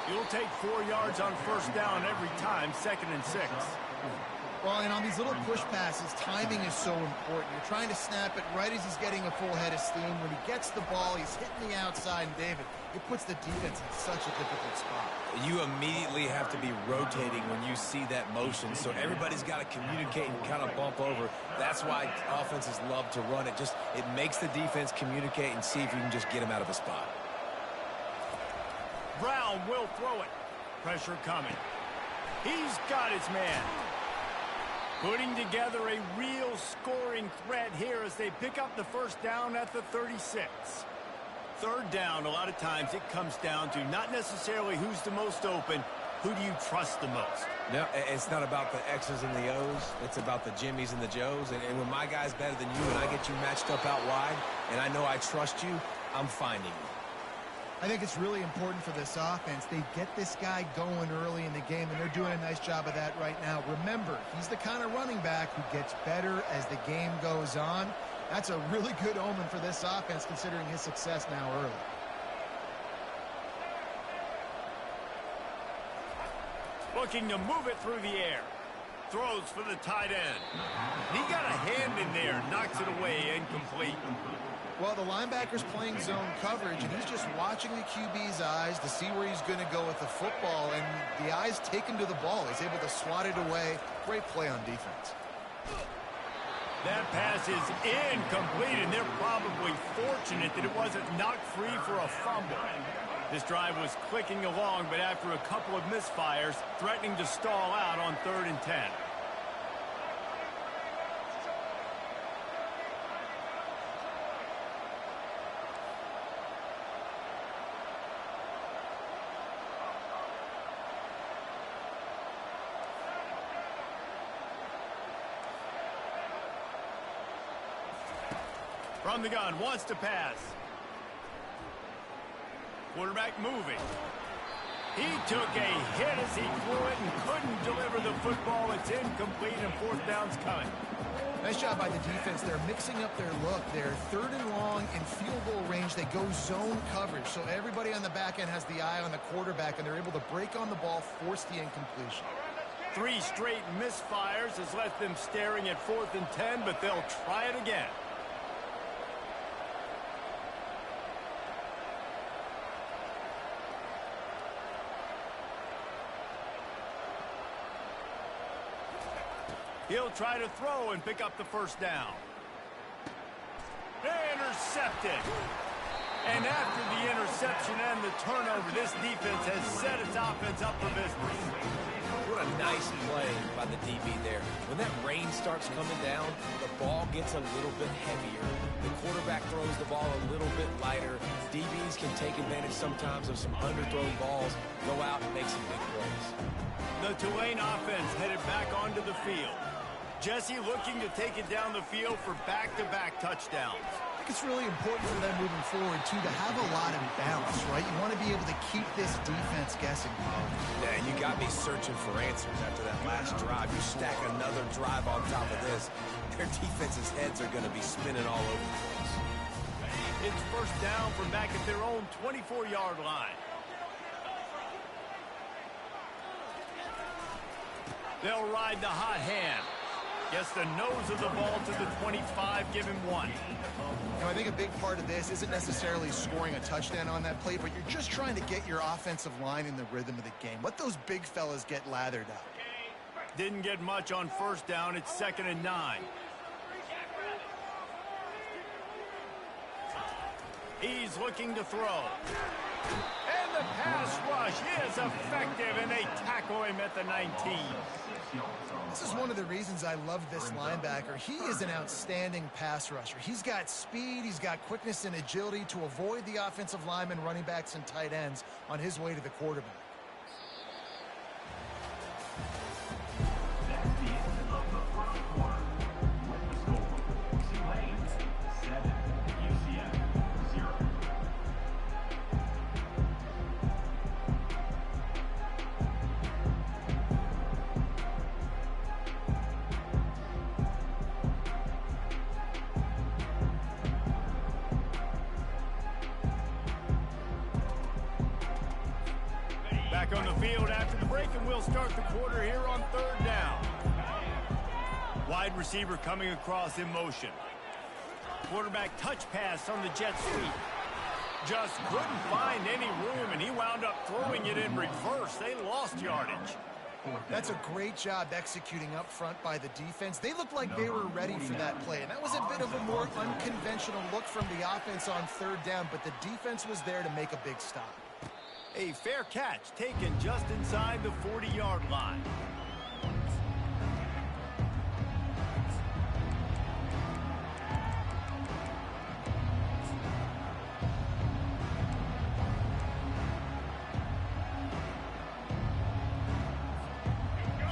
You'll take 4 yards on first down every time, 2nd and 6. Well, and on these little push passes, timing is so important. You're trying to snap it right as he's getting a full head of steam. When he gets the ball, he's hitting the outside, and David, it puts the defense in such a difficult spot. You immediately have to be rotating when you see that motion, so everybody's got to communicate and kind of bump over. That's why offenses love to run it. It makes the defense communicate and see if you can just get him out of a spot. Brown will throw it. Pressure coming. He's got his man. Putting together a real scoring threat here as they pick up the first down at the 36. Third down, a lot of times it comes down to not necessarily who's the most open, who do you trust the most? No, it's not about the X's and the O's. It's about the Jimmys and the Joes. And when my guy's better than you and I get you matched up out wide, and I know I trust you, I'm finding you. I think it's really important for this offense. They get this guy going early in the game, and they're doing a nice job of that right now. Remember, he's the kind of running back who gets better as the game goes on. That's a really good omen for this offense, considering his success now early. Looking to move it through the air. Throws for the tight end. He got a hand in there, knocks it away, incomplete. Well, the linebacker's playing zone coverage, and he's just watching the QB's eyes to see where he's going to go with the football, and the eyes take him to the ball. He's able to swat it away. Great play on defense. That pass is incomplete, and they're probably fortunate that it wasn't knocked free for a fumble. This drive was clicking along, but after a couple of misfires, threatening to stall out on 3rd and 10. From the gun, wants to pass. Quarterback moving. He took a hit as he threw it and couldn't deliver the football. It's incomplete and 4th down's coming. Nice job by the defense. They're mixing up their look. They're 3rd and long in field goal range. They go zone coverage, so everybody on the back end has the eye on the quarterback, and they're able to break on the ball, force the incompletion. 3 straight misfires has left them staring at 4th and 10, but they'll try it again. He'll try to throw and pick up the first down. Intercepted. And after the interception and the turnover, this defense has set its offense up for business. What a nice play by the DB there. When that rain starts coming down, the ball gets a little bit heavier. The quarterback throws the ball a little bit lighter. DBs can take advantage sometimes of some underthrown balls, go out and make some big plays. The Tulane offense headed back onto the field. Jesse looking to take it down the field for back-to-back touchdowns. I think it's really important for them moving forward, too, to have a lot of balance, right? You want to be able to keep this defense guessing. Yeah, and you got me searching for answers after that last drive. You stack another drive on top of this, their defense's heads are going to be spinning all over the place. It's first down from back at their own 24-yard line. They'll ride the hot hand. Gets the nose of the ball to the 25, give him 1. You know, I think a big part of this isn't necessarily scoring a touchdown on that play, but you're just trying to get your offensive line in the rhythm of the game. Let those big fellas get lathered out. Didn't get much on first down. It's 2nd and 9. He's looking to throw. And the pass rush is effective, and they tackle him at the 19. This is one of the reasons I love this linebacker. He is an outstanding pass rusher. He's got speed, he's got quickness and agility to avoid the offensive linemen, running backs, and tight ends on his way to the quarterback. field after the break, and we'll start the quarter here on 3rd down. Wide receiver coming across in motion. Quarterback touch pass on the jet sweep. Just couldn't find any room, and he wound up throwing it in reverse. They lost yardage. That's a great job executing up front by the defense. They looked like they were ready for that play, and that was a bit of a more unconventional look from the offense on 3rd down, but the defense was there to make a big stop. A fair catch taken just inside the 40-yard line.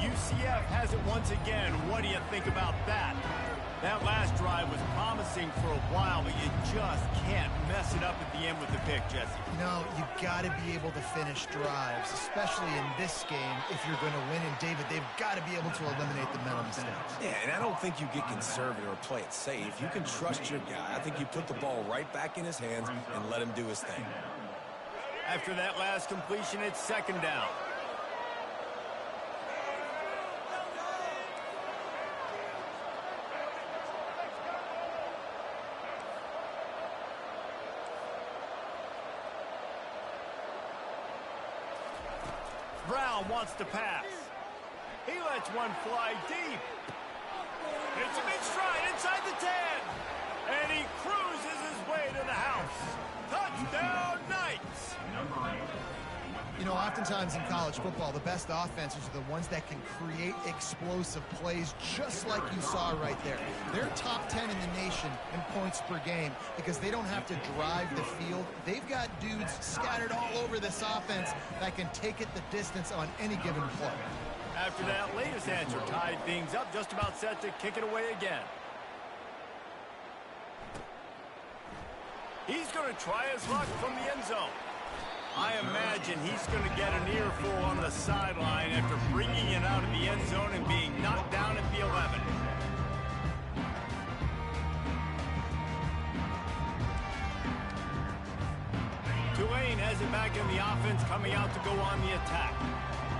UCF has it once again. What do you think about that? That last drive was promising for a while, but you just can't mess it up at the end with the pick, Jesse. No, you've got to be able to finish drives, especially in this game. If you're going to win, and David, they've got to be able to eliminate the mental mistakes. Yeah, and I don't think you get conservative or play it safe. You can trust your guy. I think you put the ball right back in his hands and let him do his thing. After that last completion, it's 2nd down. Brown wants to pass. He lets one fly deep. It's a big stride inside the 10. And he cruises his way to the house. Touchdown, Knights! You know, oftentimes in college football, the best offenses are the ones that can create explosive plays, just like you saw right there. They're top 10 in the nation in points per game because they don't have to drive the field. They've got dudes scattered all over this offense that can take it the distance on any given play. After that latest answer tied things up, just about set to kick it away again. He's going to try his luck from the end zone. I imagine he's going to get an earful on the sideline after bringing it out of the end zone and being knocked down at the 11. Tulane has it back in the offense, coming out to go on the attack.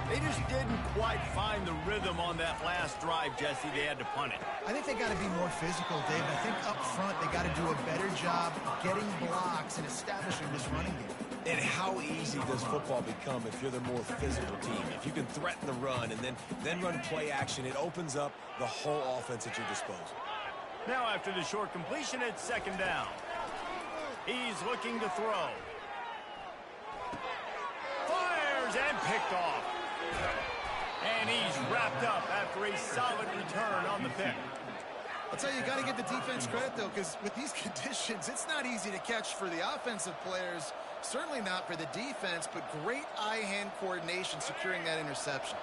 They just didn't quite find the rhythm on that last drive, Jesse. They had to punt it. I think they got to be more physical, Dave. I think up front they got to do a better job getting blocks and establishing this running game. And how easy does football become if you're the more physical team? If you can threaten the run and then run play action, it opens up the whole offense at your disposal. Now after the short completion, it's 2nd down. He's looking to throw. Fires and picked off. And he's wrapped up after a solid return on the pick. I'll tell you, you got to give the defense credit, though, because with these conditions, it's not easy to catch for the offensive players. Certainly not for the defense, but great eye-hand coordination securing that interception.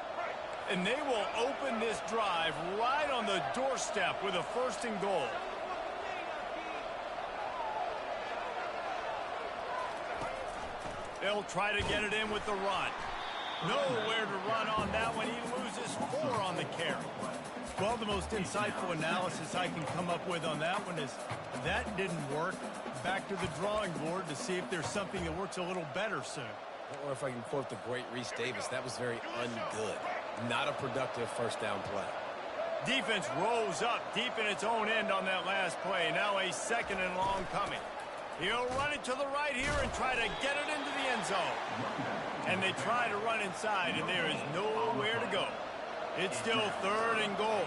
And they will open this drive right on the doorstep with a 1st and goal. They'll try to get it in with the run. Nowhere to run on that one. He loses 4 on the carry. Well, the most insightful analysis I can come up with on that one is that didn't work. Back to the drawing board to see if there's something that works a little better soon. Or if I can quote the great Reese Davis, that was very ungood. Not a productive 1st down play. Defense rose up deep in its own end on that last play. Now a 2nd and long coming. He'll run it to the right here and try to get it into the end zone. And they try to run inside, and there is nowhere to go. It's still 3rd and goal.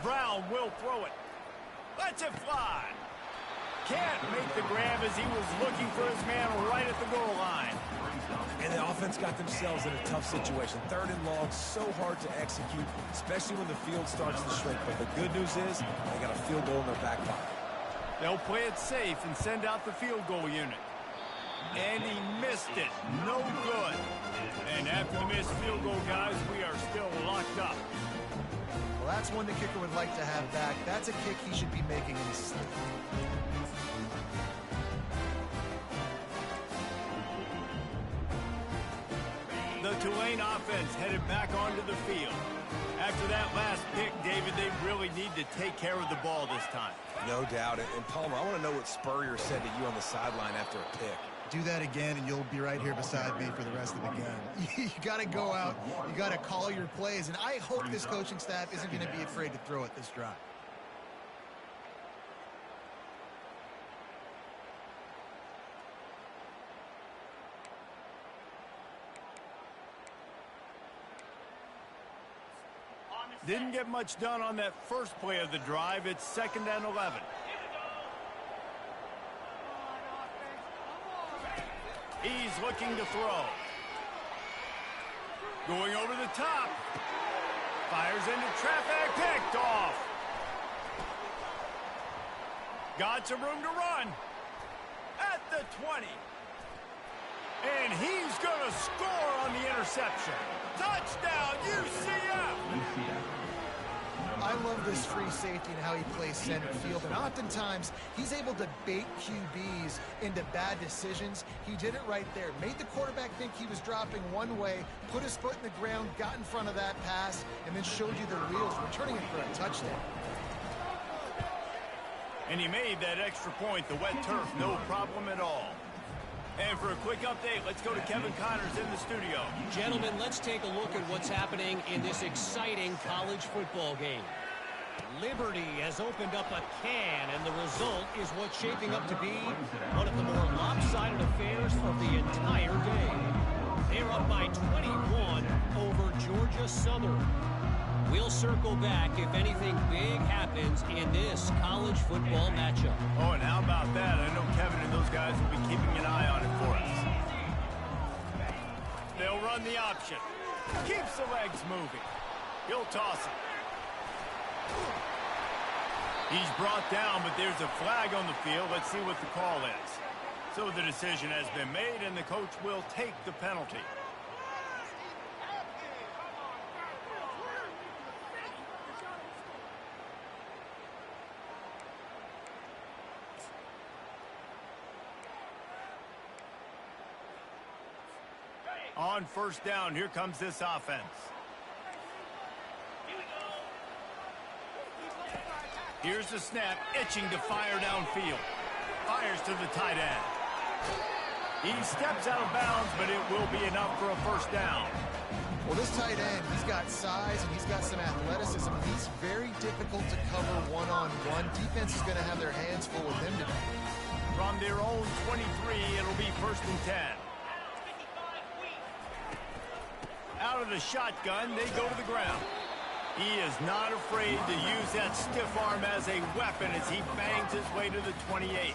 Brown will throw it. Lets it fly. Can't make the grab as he was looking for his man right at the goal line. And the offense got themselves in a tough situation. 3rd and long, so hard to execute, especially when the field starts to shrink. But the good news is they got a field goal in their back pocket. They'll play it safe and send out the field goal unit. And he missed it. No good. And after the missed field goal, guys, we are still locked up. Well, that's one the kicker would like to have back. That's a kick he should be making in his sleep. The Tulane offense headed back onto the field. After that last pick, David, they really need to take care of the ball this time. No doubt. And Palmer, I want to know what Spurrier said to you on the sideline after a pick. Do that again, and you'll be right here beside me for the rest of the game. You got to go out. You got to call your plays, and I hope this coaching staff isn't going to be afraid to throw it this drive. Didn't get much done on that first play of the drive. It's 2nd and 11. He's looking to throw. Going over the top. Fires into traffic. Picked off. Got some room to run. At the 20. And he's going to score on the interception. Touchdown, UCF! I love this free safety and how he plays center field, and oftentimes he's able to bait QBs into bad decisions. He did it right there. Made the quarterback think he was dropping one way, put his foot in the ground, got in front of that pass, and then showed you the wheels, returning it for a touchdown. And he made that extra point, the wet turf, no problem at all. And for a quick update, let's go to Kevin Connors in the studio. Gentlemen, let's take a look at what's happening in this exciting college football game. Liberty has opened up a can, and the result is what's shaping up to be one of the more lopsided affairs of the entire day. They're up by 21 over Georgia Southern. We'll circle back if anything big happens in this college football matchup. Oh, and how about that? I know Kevin and those guys will be keeping an eye on it for us. They'll run the option. Keeps the legs moving. He'll toss it. He's brought down, but there's a flag on the field. Let's see what the call is. So the decision has been made, and the coach will take the penalty. On first down, here comes this offense. Here's the snap, itching to fire downfield. Fires to the tight end. He steps out of bounds, but it will be enough for a first down. Well, this tight end, he's got size and he's got some athleticism. He's very difficult to cover one-on-one. Defense is going to have their hands full with him today. From their own 23, it'll be 1st and 10. Out of the shotgun, they go to the ground. He is not afraid to use that stiff arm as a weapon as he bangs his way to the 28.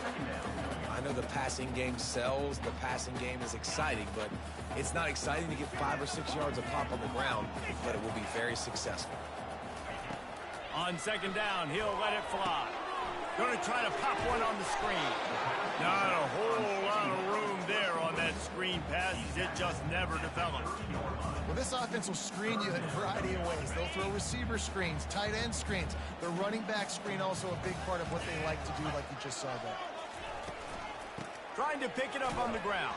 I know the passing game sells, the passing game is exciting, but it's not exciting to get 5 or 6 yards of pop on the ground, but it will be very successful. On 2nd down, he'll let it fly. Going to try to pop one on the screen. Not a whole lot of room there on that screen pass. It just never developed. Well, this offense will screen you in a variety of ways. They'll throw receiver screens, tight end screens. The running back screen also a big part of what they like to do, like you just saw there. Trying to pick it up on the ground.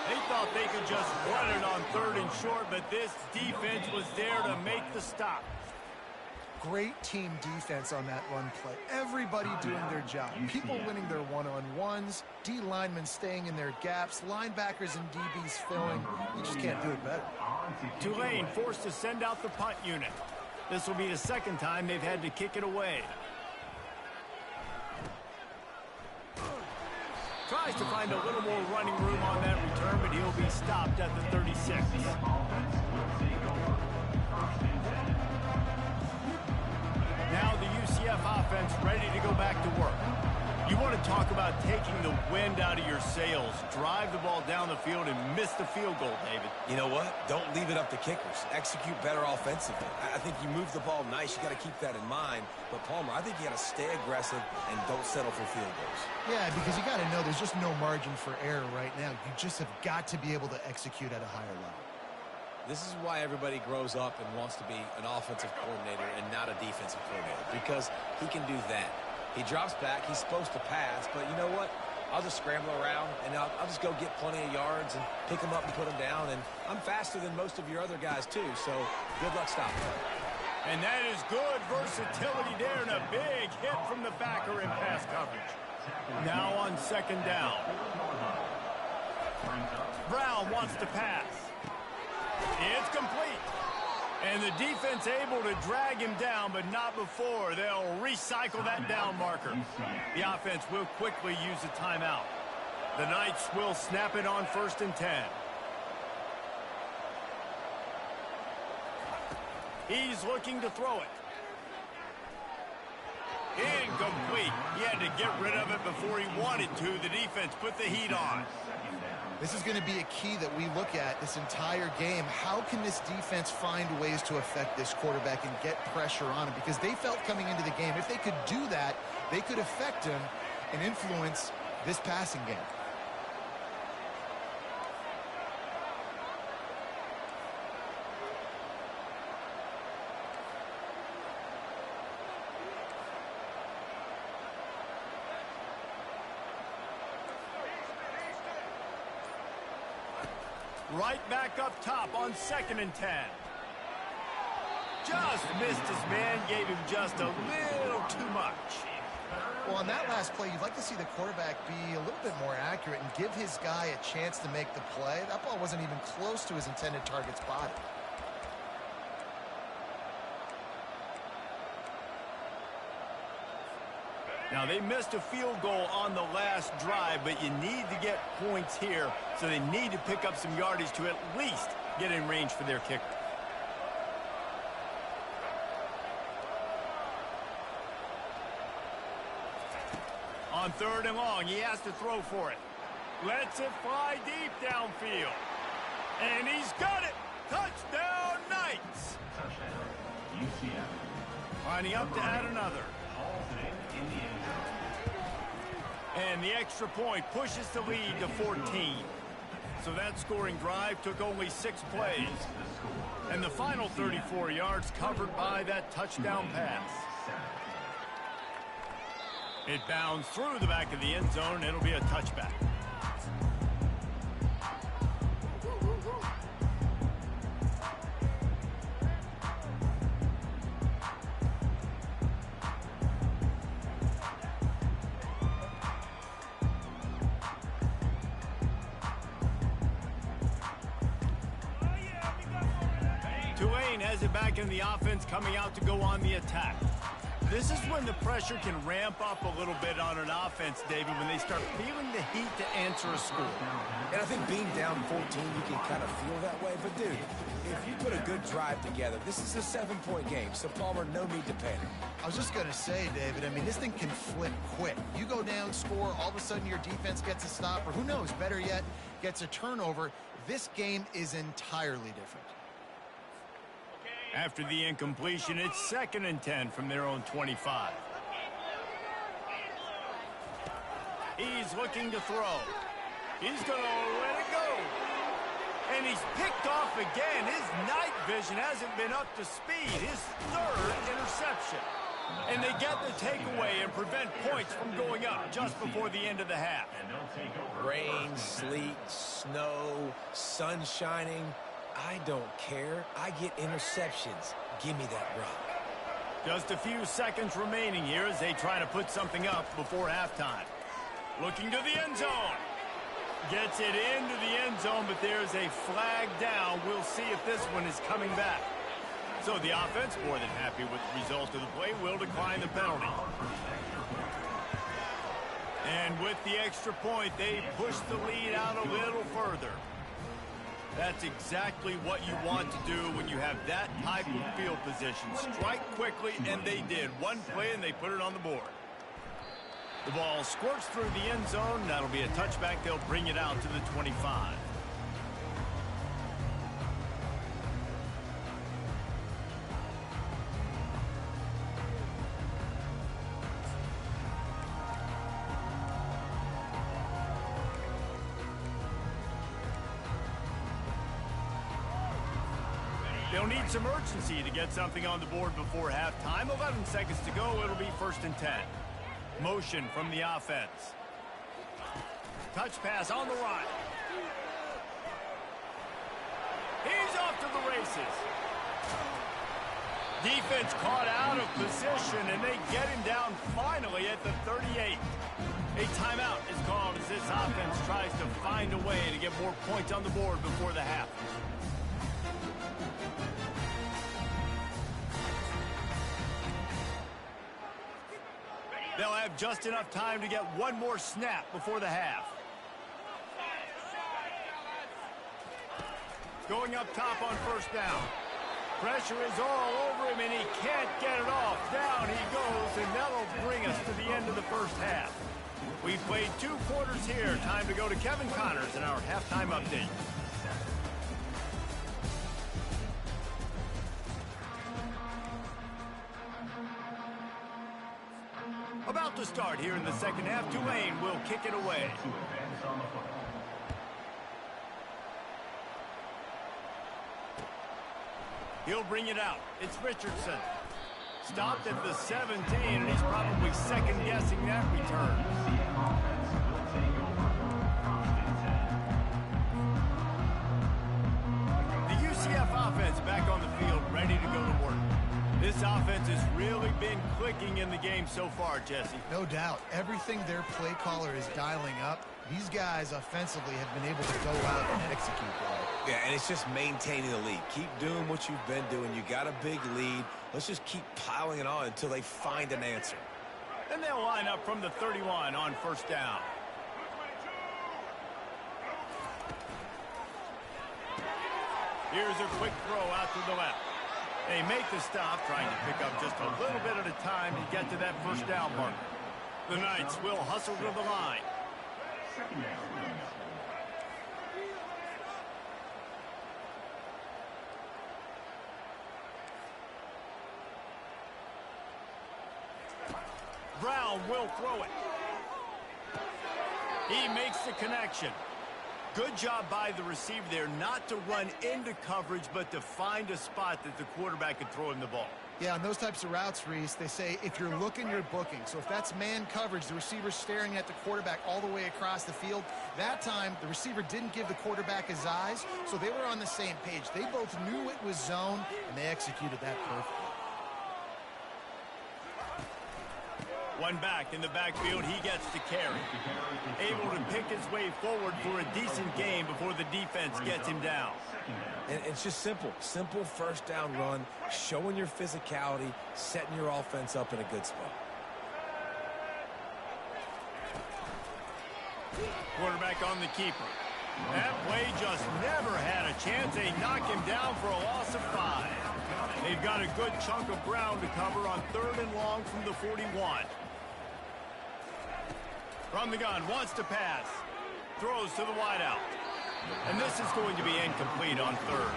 They thought they could just run it on 3rd and short, but this defense was there to make the stop. Great team defense on that run play. Everybody doing their job. People winning their one-on-ones, D linemen staying in their gaps, linebackers and DBs filling. You just can't do it better. Tulane forced to send out the punt unit. This will be the 2nd time they've had to kick it away. Tries to find a little more running room on that return, but he'll be stopped at the 36. Now the UCF offense ready to go back to work. You want to talk about taking the wind out of your sails. Drive the ball down the field and miss the field goal, David. You know what? Don't leave it up to kickers. Execute better offensively. I think you move the ball nice. You got to keep that in mind. But, Palmer, I think you got to stay aggressive and don't settle for field goals. Yeah, because you got to know there's just no margin for error right now. You just have got to be able to execute at a higher level. This is why everybody grows up and wants to be an offensive coordinator and not a defensive coordinator, because he can do that. He drops back. He's supposed to pass, but you know what? I'll just scramble around, and I'll just go get plenty of yards and pick them up and put them down, and I'm faster than most of your other guys, too, so good luck stopping. And that is good versatility there, and a big hit from the backer in pass coverage. Now on second down. Brown wants to pass. It's complete. And the defense able to drag him down, but not before. They'll recycle that down marker. The offense will quickly use a timeout. The Knights will snap it on 1st and 10. He's looking to throw it. Incomplete. He had to get rid of it before he wanted to. The defense put the heat on. This is going to be a key that we look at this entire game. How can this defense find ways to affect this quarterback and get pressure on him? Because they felt coming into the game, if they could do that, they could affect him and influence this passing game. Right back up top on 2nd and 10. Just missed his man, gave him just a little too much. Well, on that last play, you'd like to see the quarterback be a little bit more accurate and give his guy a chance to make the play. That ball wasn't even close to his intended target's body. Now, they missed a field goal on the last drive, but you need to get points here, so they need to pick up some yardage to at least get in range for their kicker. On 3rd and long, he has to throw for it. Lets it fly deep downfield. And he's got it! Touchdown, Knights! Lining up to add another. And the extra point pushes the lead to 14. So that scoring drive took only 6 plays. And the final 34 yards covered by that touchdown pass. It bounds through the back of the end zone, and it'll be a touchback. Tulane has it back in the offense, coming out to go on the attack. This is when the pressure can ramp up a little bit on an offense, David, when they start feeling the heat to answer a score. And I think being down 14, you can kind of feel that way. But, dude, if you put a good drive together, this is a 7-point game. So, Palmer, no need to panic. I was just going to say, David, I mean, this thing can flip quick. You go down, score, all of a sudden your defense gets a stop, or who knows, better yet, gets a turnover. This game is entirely different. After the incompletion, it's 2nd and 10 from their own 25. He's looking to throw. He's going to let it go. And he's picked off again. His night vision hasn't been up to speed. His 3rd interception. And they get the takeaway and prevent points from going up just before the end of the half. Rain, sleet, snow, sun shining. I don't care. I get interceptions. Give me that rock. Just a few seconds remaining here as they try to put something up before halftime. Looking to the end zone. Gets it into the end zone, but there's a flag down. We'll see if this one is coming back. So the offense, more than happy with the result of the play, will decline the penalty. And with the extra point, they push the lead out a little further. That's exactly what you want to do when you have that type of field position. Strike quickly, and they did. One play, and they put it on the board. The ball squirts through the end zone. That'll be a touchback. They'll bring it out to the 25. They'll need some urgency to get something on the board before halftime. 11 seconds to go. It'll be 1st and 10. Motion from the offense. Touch pass on the run. He's off to the races. Defense caught out of position, and they get him down finally at the 38. A timeout is called as this offense tries to find a way to get more points on the board before the half. They'll have just enough time to get one more snap before the half. Going up top on 1st down. Pressure is all over him, and he can't get it off. Down he goes, and that'll bring us to the end of the 1st half. We've played 2 quarters here. Time to go to Kevin Connors in our halftime update. About to start here in the 2nd half. Tulane will kick it away. He'll bring it out. It's Richardson. Stopped at the 17, and he's probably second-guessing that return. The UCF offense back on the field, ready to go to work. This offense has really been clicking in the game so far, Jesse. No doubt. Everything their play caller is dialing up, these guys offensively have been able to go out and execute well. Yeah, and it's just maintaining the lead. Keep doing what you've been doing. You got a big lead. Let's just keep piling it on until they find an answer. And they'll line up from the 31 on 1st down. Here's a quick throw out to the left. They make the stop, trying to pick up just a little bit at a time to get to that 1st down mark. The Knights will hustle to the line. Brown will throw it. He makes the connection. Good job by the receiver there not to run into coverage, but to find a spot that the quarterback could throw him the ball. Yeah, on those types of routes, Reese, they say if you're looking, you're booking. So if that's man coverage, the receiver's staring at the quarterback all the way across the field. That time, the receiver didn't give the quarterback his eyes, so they were on the same page. They both knew it was zone, and they executed that perfectly. One back in the backfield, he gets to carry. Able to pick his way forward for a decent game before the defense gets him down. And it's just simple. Simple 1st down run, showing your physicality, setting your offense up in a good spot. Quarterback on the keeper. That play just never had a chance. They knock him down for a loss of 5. They've got a good chunk of ground to cover on 3rd and long from the 41. From the gun, wants to pass. Throws to the wideout. And this is going to be incomplete on 3rd.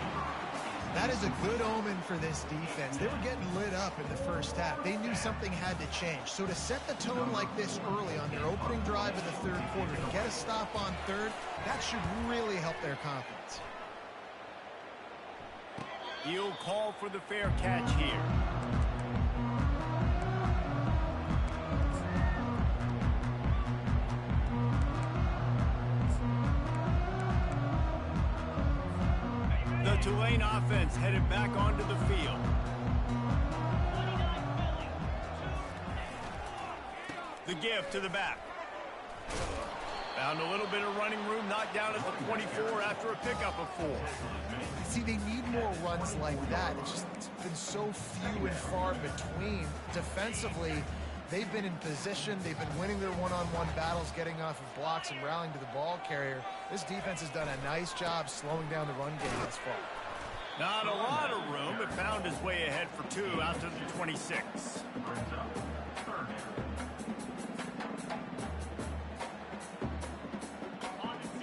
That is a good omen for this defense. They were getting lit up in the 1st half. They knew something had to change. So to set the tone like this early on their opening drive of the 3rd quarter and get a stop on 3rd, that should really help their confidence. He'll call for the fair catch here. The Tulane offense headed back onto the field. The give to the back. Found a little bit of running room, knocked down at the 24 after a pickup of 4. See, they need more runs like that. It's been so few and far between. Defensively, they've been in position. They've been winning their one-on-one battles, getting off of blocks and rallying to the ball carrier. This defense has done a nice job slowing down the run game thus far. Not a lot of room, but found his way ahead for 2 out to the 26.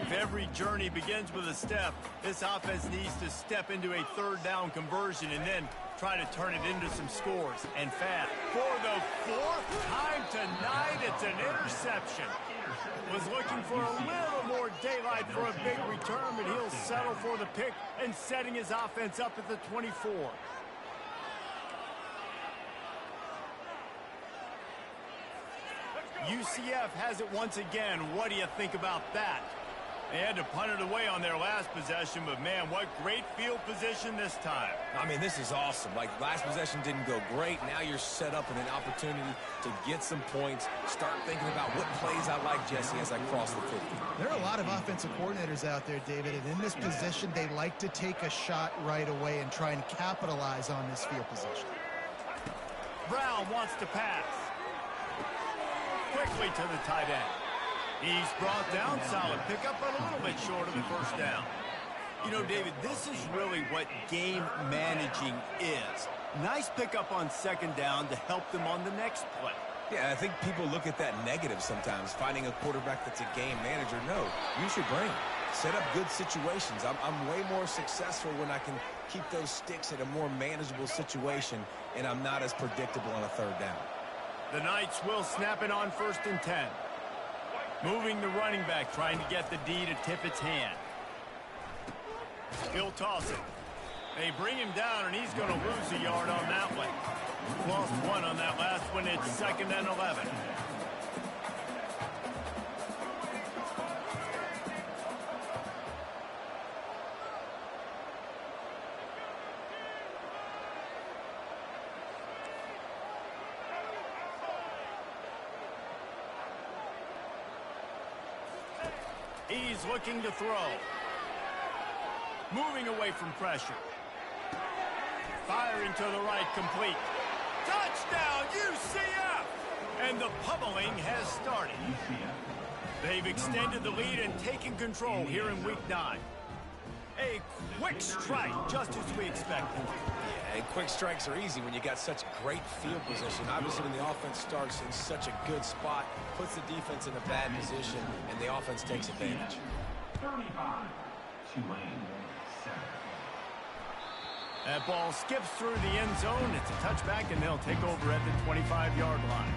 If every journey begins with a step, this offense needs to step into a 3rd down conversion and then try to turn it into some scores, and fast. For the 4th time tonight, it's an interception. Was looking for a little more daylight. daylight for a big return, but he'll settle for the pick and setting his offense up at the 24. UCF has it once again. What do you think about that? They had to punt it away on their last possession, but man, what great field position this time. I mean, this is awesome. Like, last possession didn't go great. Now you're set up in an opportunity to get some points. Start thinking about what plays I like, Jesse, as I cross the 50. There are a lot of offensive coordinators out there, David, and in this position, they like to take a shot right away and try and capitalize on this field position. Brown wants to pass. Quickly to the tight end. He's brought down, solid pickup, but a little bit short of the first down. You know, David, this is really what game managing is. Nice pickup on second down to help them on the next play. Yeah, I think people look at that negative sometimes, finding a quarterback that's a game manager. No, use your brain. Set up good situations. I'm way more successful when I can keep those sticks at a more manageable situation, and I'm not as predictable on a third down. The Knights will snap it on 1st and 10. Moving the running back, trying to get the D to tip its hand. He'll toss it. They bring him down, and he's going to lose a yard on that one. Lost one on that last one. It's 2nd and 11. He's looking to throw. Moving away from pressure. Firing to the right, complete. Touchdown, UCF! And the pummeling has started. They've extended the lead and taken control here in Week 9. A quick strike, just as we expected. Yeah, and quick strikes are easy when you got such great field position. Obviously, when the offense starts in such a good spot, puts the defense in a bad position, and the offense takes advantage. 35, Tulane, 7. That ball skips through the end zone. It's a touchback, and they'll take over at the 25-yard line.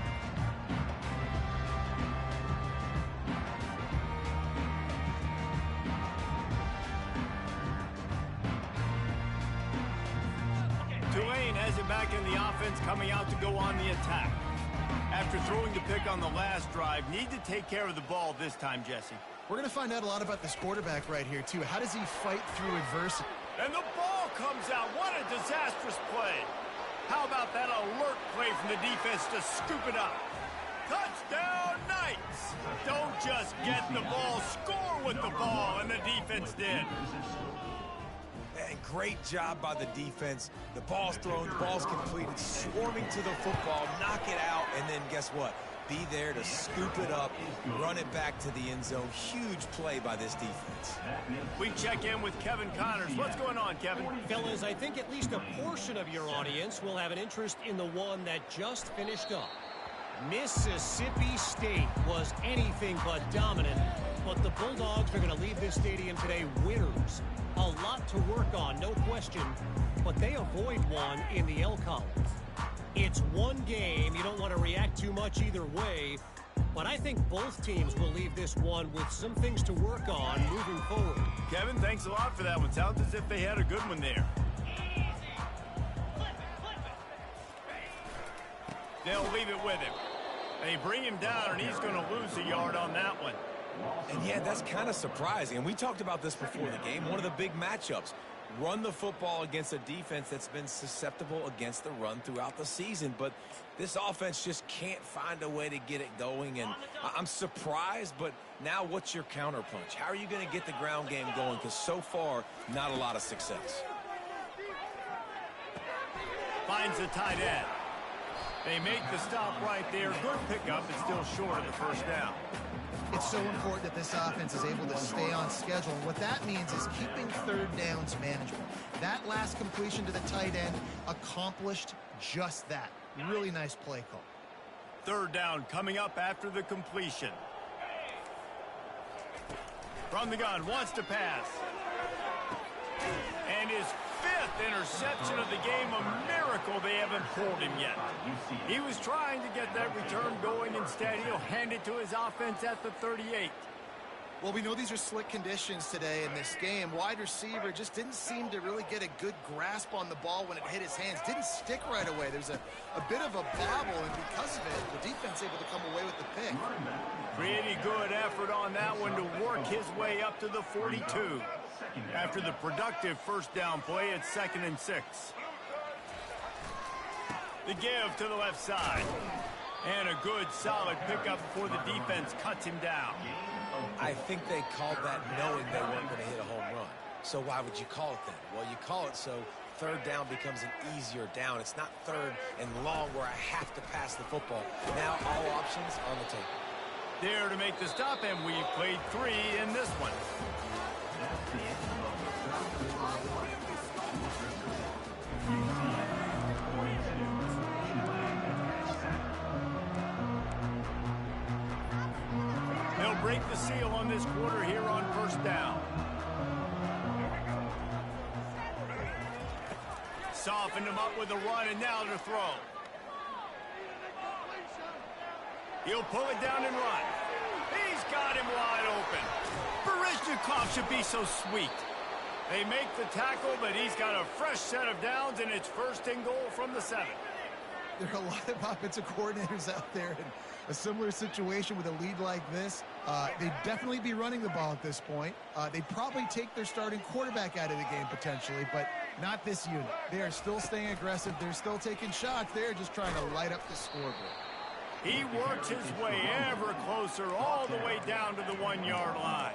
Tulane has it back in the offense, coming out to go on the attack. After throwing the pick on the last drive, need to take care of the ball this time, Jesse. We're going to find out a lot about this quarterback right here, too. How does he fight through adversity? And the ball comes out. What a disastrous play. How about that alert play from the defense to scoop it up? Touchdown, Knights! Don't just get the ball, score with the ball, and the defense did. And great job by the defense. The ball's thrown, the ball's completed, swarming to the football, knock it out, and then guess what? Be there to scoop it up, run it back to the end zone. Huge play by this defense. We check in with Kevin Connors. What's going on, Kevin? Fellas, I think at least a portion of your audience will have an interest in the one that just finished up. Mississippi State was anything but dominant, but the Bulldogs are going to leave this stadium today winners. A lot to work on, no question, but they avoid one in the L column. It's one game. You don't want to react too much either way, but I think both teams will leave this one with some things to work on moving forward. Kevin, thanks a lot for that one. Sounds as if they had a good one there. They'll leave it with him. They bring him down, and he's going to lose a yard on that one. And yeah, that's kind of surprising. And we talked about this before the game. One of the big matchups. Run the football against a defense that's been susceptible against the run throughout the season. But this offense just can't find a way to get it going. And I'm surprised, but now what's your counterpunch? How are you going to get the ground game going? Because so far, not a lot of success. Finds the tight end. They make the stop right there. Good pickup, but still short of the first down. It's so important that this offense is able to stay on schedule. And what that means is keeping third downs manageable. That last completion to the tight end accomplished just that. Really nice play call. Third down coming up after the completion. From the gun, wants to pass. And his fifth interception of the game, a miracle they haven't pulled him yet. He was trying to get that return going. Instead, he'll hand it to his offense at the 38. Well, we know these are slick conditions today in this game. Wide receiver just didn't seem to really get a good grasp on the ball when it hit his hands. Didn't stick right away. There's a bit of a bobble, and because of it, the defense able to come away with the pick. Pretty good effort on that one to work his way up to the 42. After the productive first down play, it's 2nd and 6. The give to the left side. And a good, solid pickup before the defense cuts him down. I think they called that knowing they weren't going to hit a home run. So why would you call it then? Well, you call it so third down becomes an easier down. It's not third and long where I have to pass the football. Now all options on the table. There to make the stop, and we've played 3 in this one. They'll break the seal on this quarter here on first down. Softened him up with a run, and now to throw. He'll pull it down and run. He's got him wide open. Barishnikov should be so sweet. They make the tackle, but he's got a fresh set of downs, and it's 1st and goal from the 7. There are a lot of offensive coordinators out there in a similar situation with a lead like this. They'd definitely be running the ball at this point. They'd probably take their starting quarterback out of the game potentially, but not this unit. They are still staying aggressive. They're still taking shots. They're just trying to light up the scoreboard. He works his way ever closer all the way down to the 1-yard line.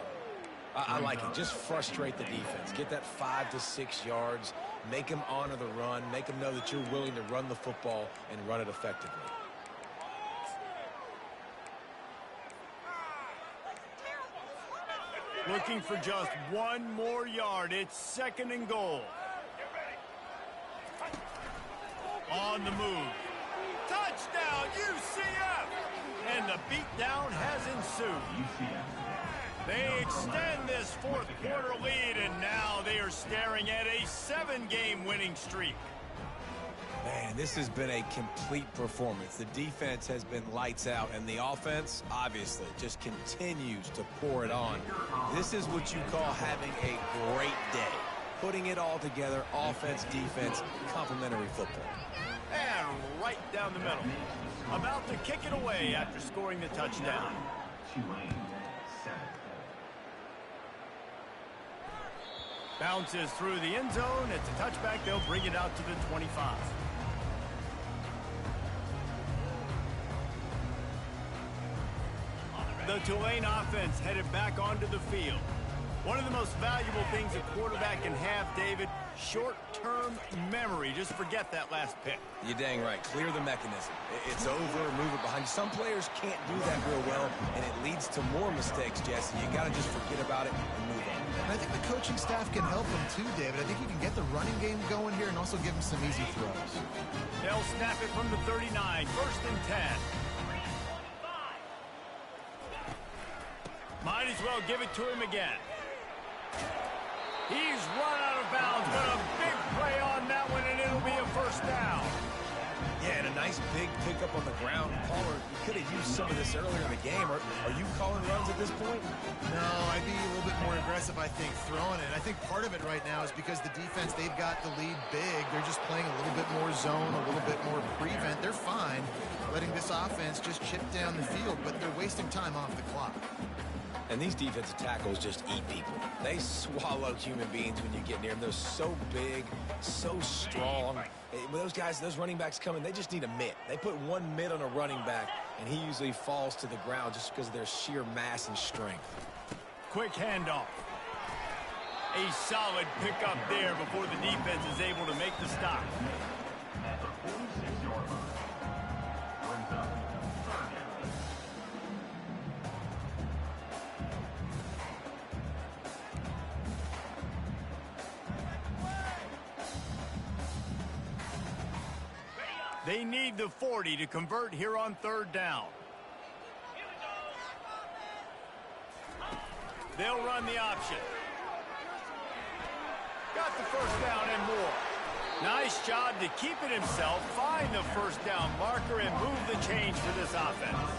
I like it. Just frustrate the defense. Get that 5 to 6 yards. Make them honor the run. Make them know that you're willing to run the football and run it effectively. Looking for just 1 more yard. It's 2nd and goal. On the move. Touchdown, UCF! And the beatdown has ensued. They extend this 4th quarter lead, and now they are staring at a 7-game winning streak. Man, this has been a complete performance. The defense has been lights out, and the offense, obviously, just continues to pour it on. This is what you call having a great day. Putting it all together, offense, defense, complementary football. And right down the middle. About to kick it away after scoring the touchdown. Bounces through the end zone. It's a touchback. They'll bring it out to the 25. The Tulane offense headed back onto the field. One of the most valuable things a quarterback can have, David, short-term memory. Just forget that last pick. You're dang right. Clear the mechanism. It's over, move it behind you. Some players can't do that real well, and it leads to more mistakes, Jesse. You got to just forget about it and move on. And I think the coaching staff can help him too, David. I think he can get the running game going here and also give him some easy throws. They'll snap it from the 39, 1st and 10. Might as well give it to him again. He's run out of bounds, but a big play on that one, and it'll be a 1st down. Yeah, and a nice big pickup on the ground. Caller, you could have used some of this earlier in the game. Are you calling runs at this point? No, I'd be a little bit more aggressive, I think, throwing it. I think part of it right now is because the defense, they've got the lead big. They're just playing a little bit more zone, a little bit more prevent. They're fine letting this offense just chip down the field, but they're wasting time off the clock. And these defensive tackles just eat people. They swallow human beings when you get near them. They're so big, so strong. When those guys, those running backs come in, they just need a mitt. They put one mitt on a running back, and he usually falls to the ground just because of their sheer mass and strength. Quick handoff. A solid pickup there before the defense is able to make the stop. They need the 40 to convert here on 3rd down. They'll run the option. Got the 1st down and more. Nice job to keep it himself, find the 1st down marker, and move the change for this offense.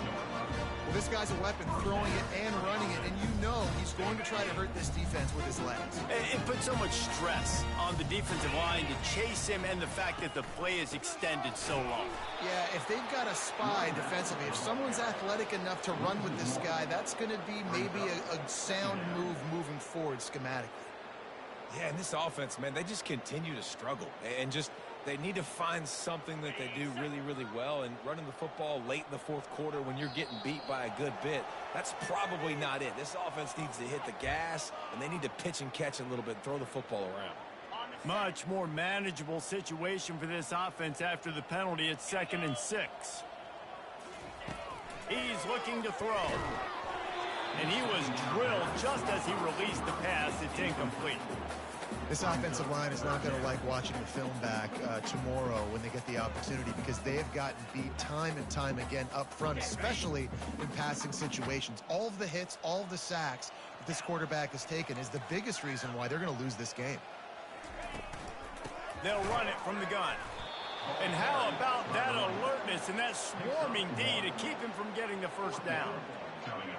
This guy's a weapon, throwing it and running it, and you know he's going to try to hurt this defense with his legs. It puts so much stress on the defensive line to chase him, and the fact that the play is extended so long. Yeah, if they've got a spy defensively, if someone's athletic enough to run with this guy, that's going to be maybe a sound move moving forward schematically. Yeah, and this offense, man, they just continue to struggle. And just, they need to find something that they do really, really well. And running the football late in the fourth quarter when you're getting beat by a good bit, that's probably not it. This offense needs to hit the gas, and they need to pitch and catch a little bit and throw the football around. Much more manageable situation for this offense after the penalty at 2nd and 6. He's looking to throw. And he was drilled just as he released the pass. It's incomplete. This offensive line is not going to like watching the film back tomorrow when they get the opportunity, because they have gotten beat time and time again up front, especially in passing situations. All of the hits, all of the sacks that this quarterback has taken is the biggest reason why they're going to lose this game. They'll run it from the gun. And how about that alertness and that swarming D to keep him from getting the first down?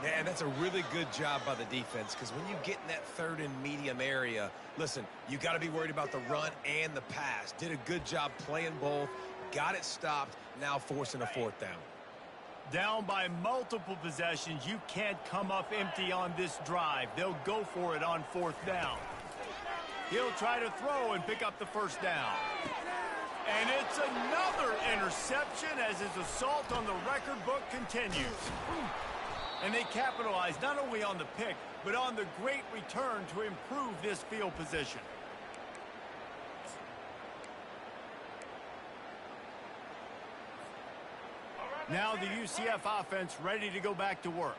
Yeah, and that's a really good job by the defense, because when you get in that 3rd and medium area, listen, you got to be worried about the run and the pass. Did a good job playing both, got it stopped, now forcing a 4th down. Down by multiple possessions, you can't come up empty on this drive. They'll go for it on 4th down. He'll try to throw and pick up the first down. And it's another interception as his assault on the record book continues. And they capitalize not only on the pick, but on the great return to improve this field position. Now the UCF offense ready to go back to work.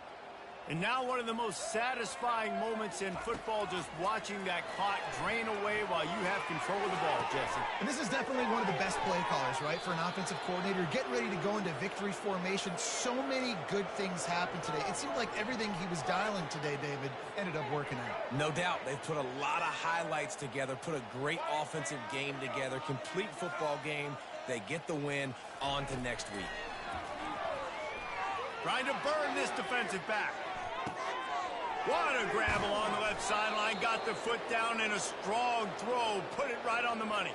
And now one of the most satisfying moments in football, just watching that clock drain away while you have control of the ball, Jesse. And this is definitely one of the best play callers, right, for an offensive coordinator. Getting ready to go into victory formation. So many good things happened today. It seemed like everything he was dialing today, David, ended up working out. No doubt. They've put a lot of highlights together, put a great offensive game together, complete football game. They get the win. On to next week. Trying to burn this defensive back. What a grab along the left sideline. Got the foot down in a strong throw. Put it right on the money.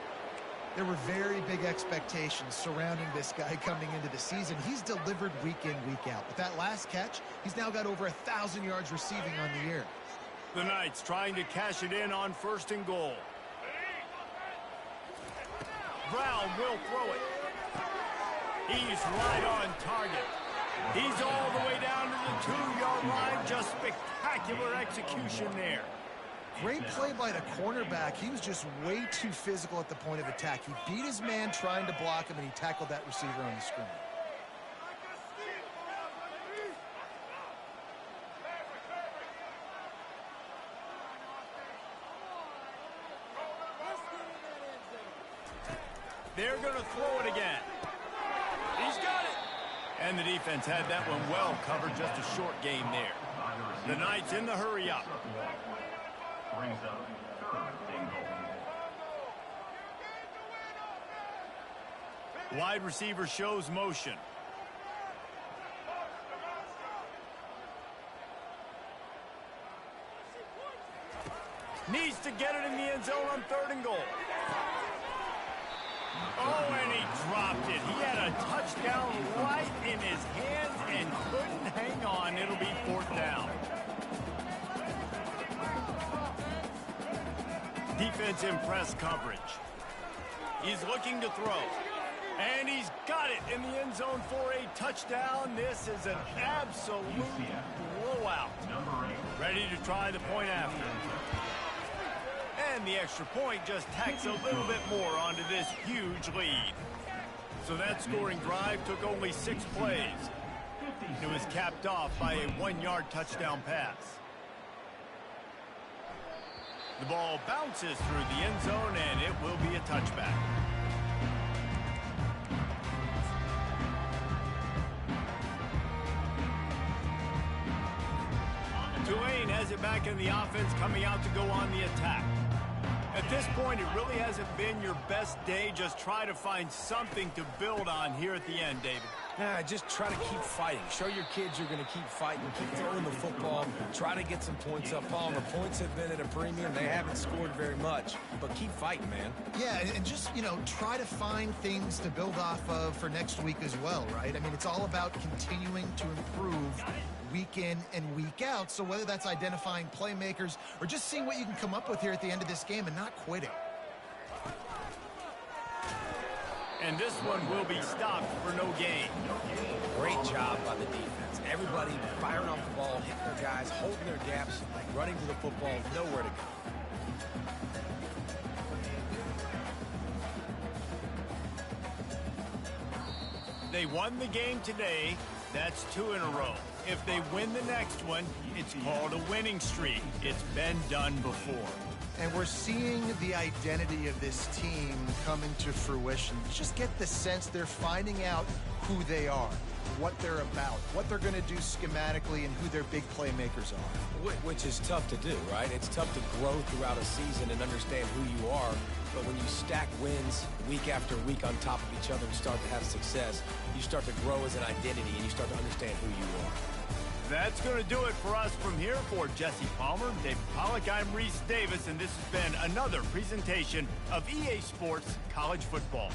There were very big expectations surrounding this guy coming into the season. He's delivered week in, week out. With that last catch, he's now got over 1,000 yards receiving on the year. The Knights trying to cash it in on 1st and goal. Brown will throw it. He's right on target. He's all the way down to the 2-yard line. Just spectacular execution there. Great play by the cornerback. He was just way too physical at the point of attack. He beat his man trying to block him, and he tackled that receiver on the screen. They're going to throw it again. He's got it. And the defense had that one well covered. Just a short game there. The Knights in the hurry up. Brings up 3rd and goal. Wide receiver shows motion. Needs to get it in the end zone on 3rd and goal. Oh, and he dropped it. He had a touchdown right in his hands and couldn't hang on. It'll be 4th down. Defense in press coverage. He's looking to throw. And he's got it in the end zone for a touchdown. This is an absolute blowout. Ready to try the point after. And the extra point just tacks a little bit more onto this huge lead. So that scoring drive took only 6 plays. It was capped off by a 1-yard touchdown pass. The ball bounces through the end zone, and it will be a touchback. Tulane has it back in the offense, coming out to go on the attack. At this point, it really hasn't been your best day. Just try to find something to build on here at the end, David. Nah, just try to keep fighting. Show your kids you're going to keep fighting. Keep throwing the football. Try to get some points up. Palmer, points have been at a premium. They haven't scored very much. But keep fighting, man. Yeah, and just, try to find things to build off of for next week as well, right? I mean, it's all about continuing to improve week in and week out. So whether that's identifying playmakers or just seeing what you can come up with here at the end of this game and not quitting. And this one will be stopped for no gain. Great job by the defense. Everybody firing off the ball, hitting their guys, holding their gaps, running to the football, nowhere to go. They won the game today. That's 2 in a row. If they win the next one, it's called a winning streak. It's been done before. And we're seeing the identity of this team come into fruition. Just get the sense they're finding out who they are, what they're about, what they're going to do schematically, and who their big playmakers are. Which is tough to do, right? It's tough to grow throughout a season and understand who you are. But when you stack wins week after week on top of each other and start to have success, you start to grow as an identity and you start to understand who you are. That's going to do it for us from here. For Jesse Palmer, David Pollack, I'm Reese Davis, and this has been another presentation of EA Sports College Football.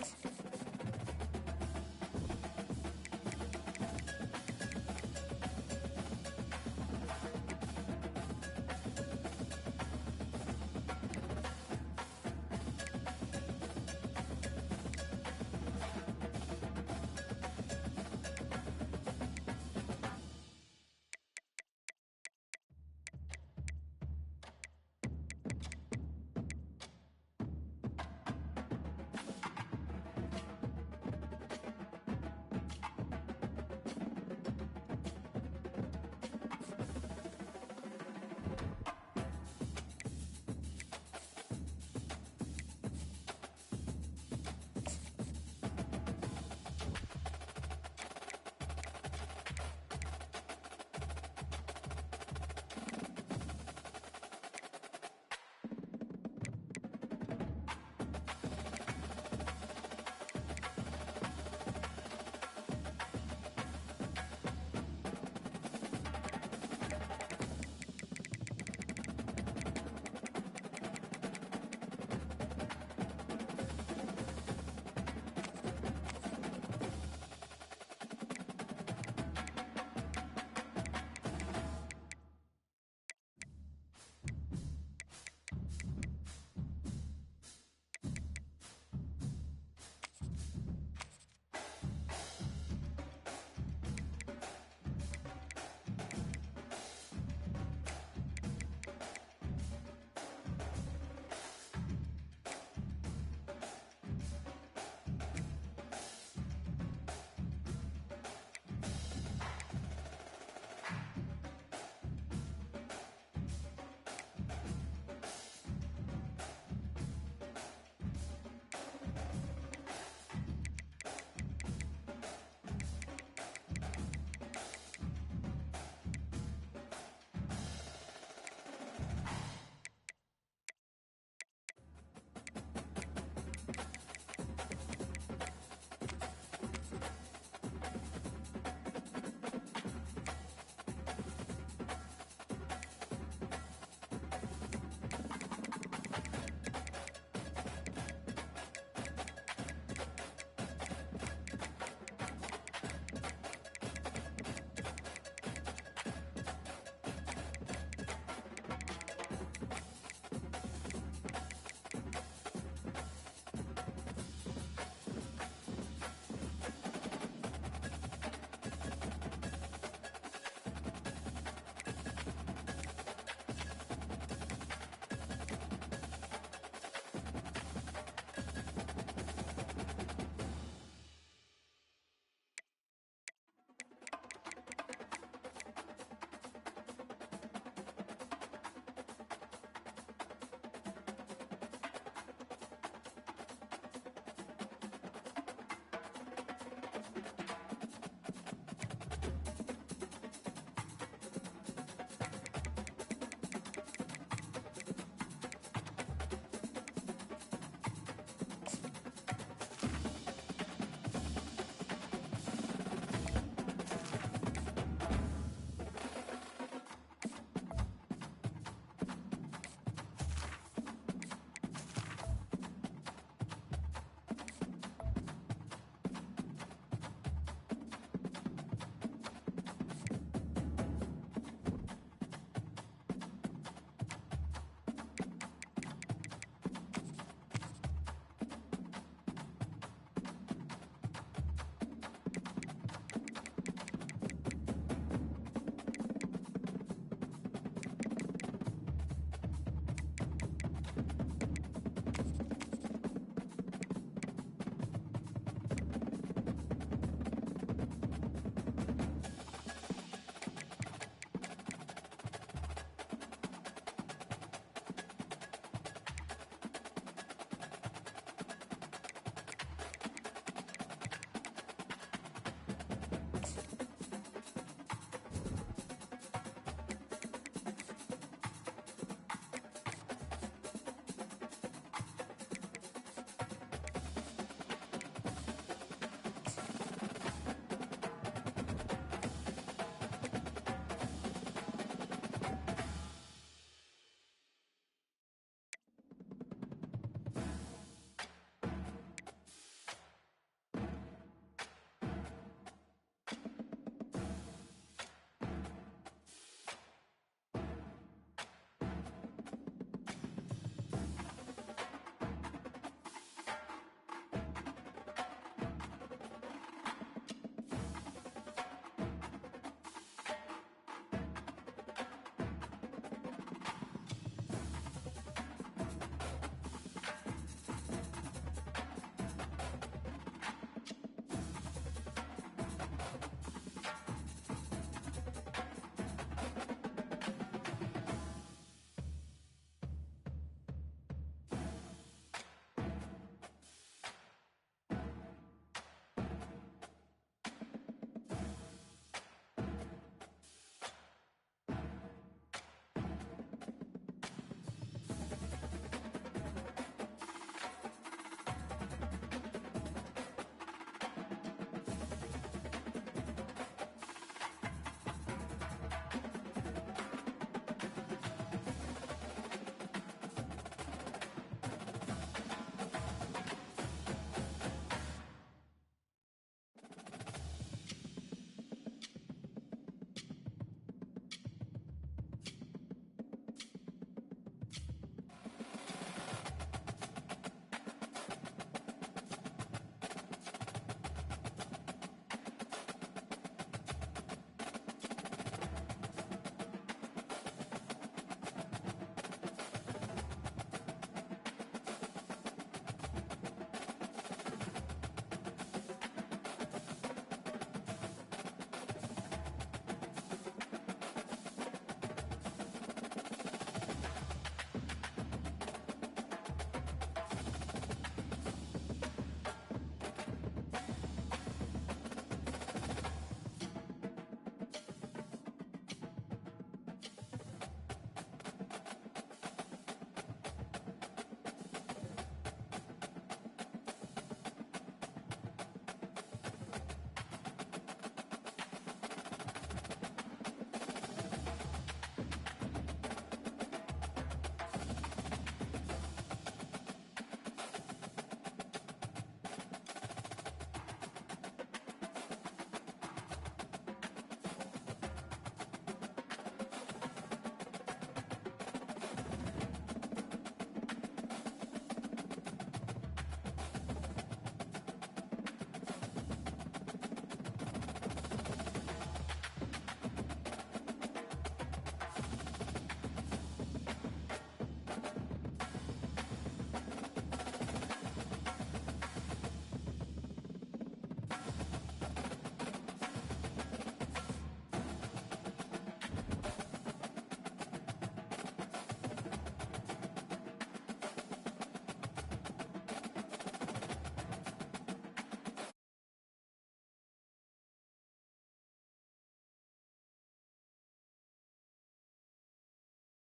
Giants.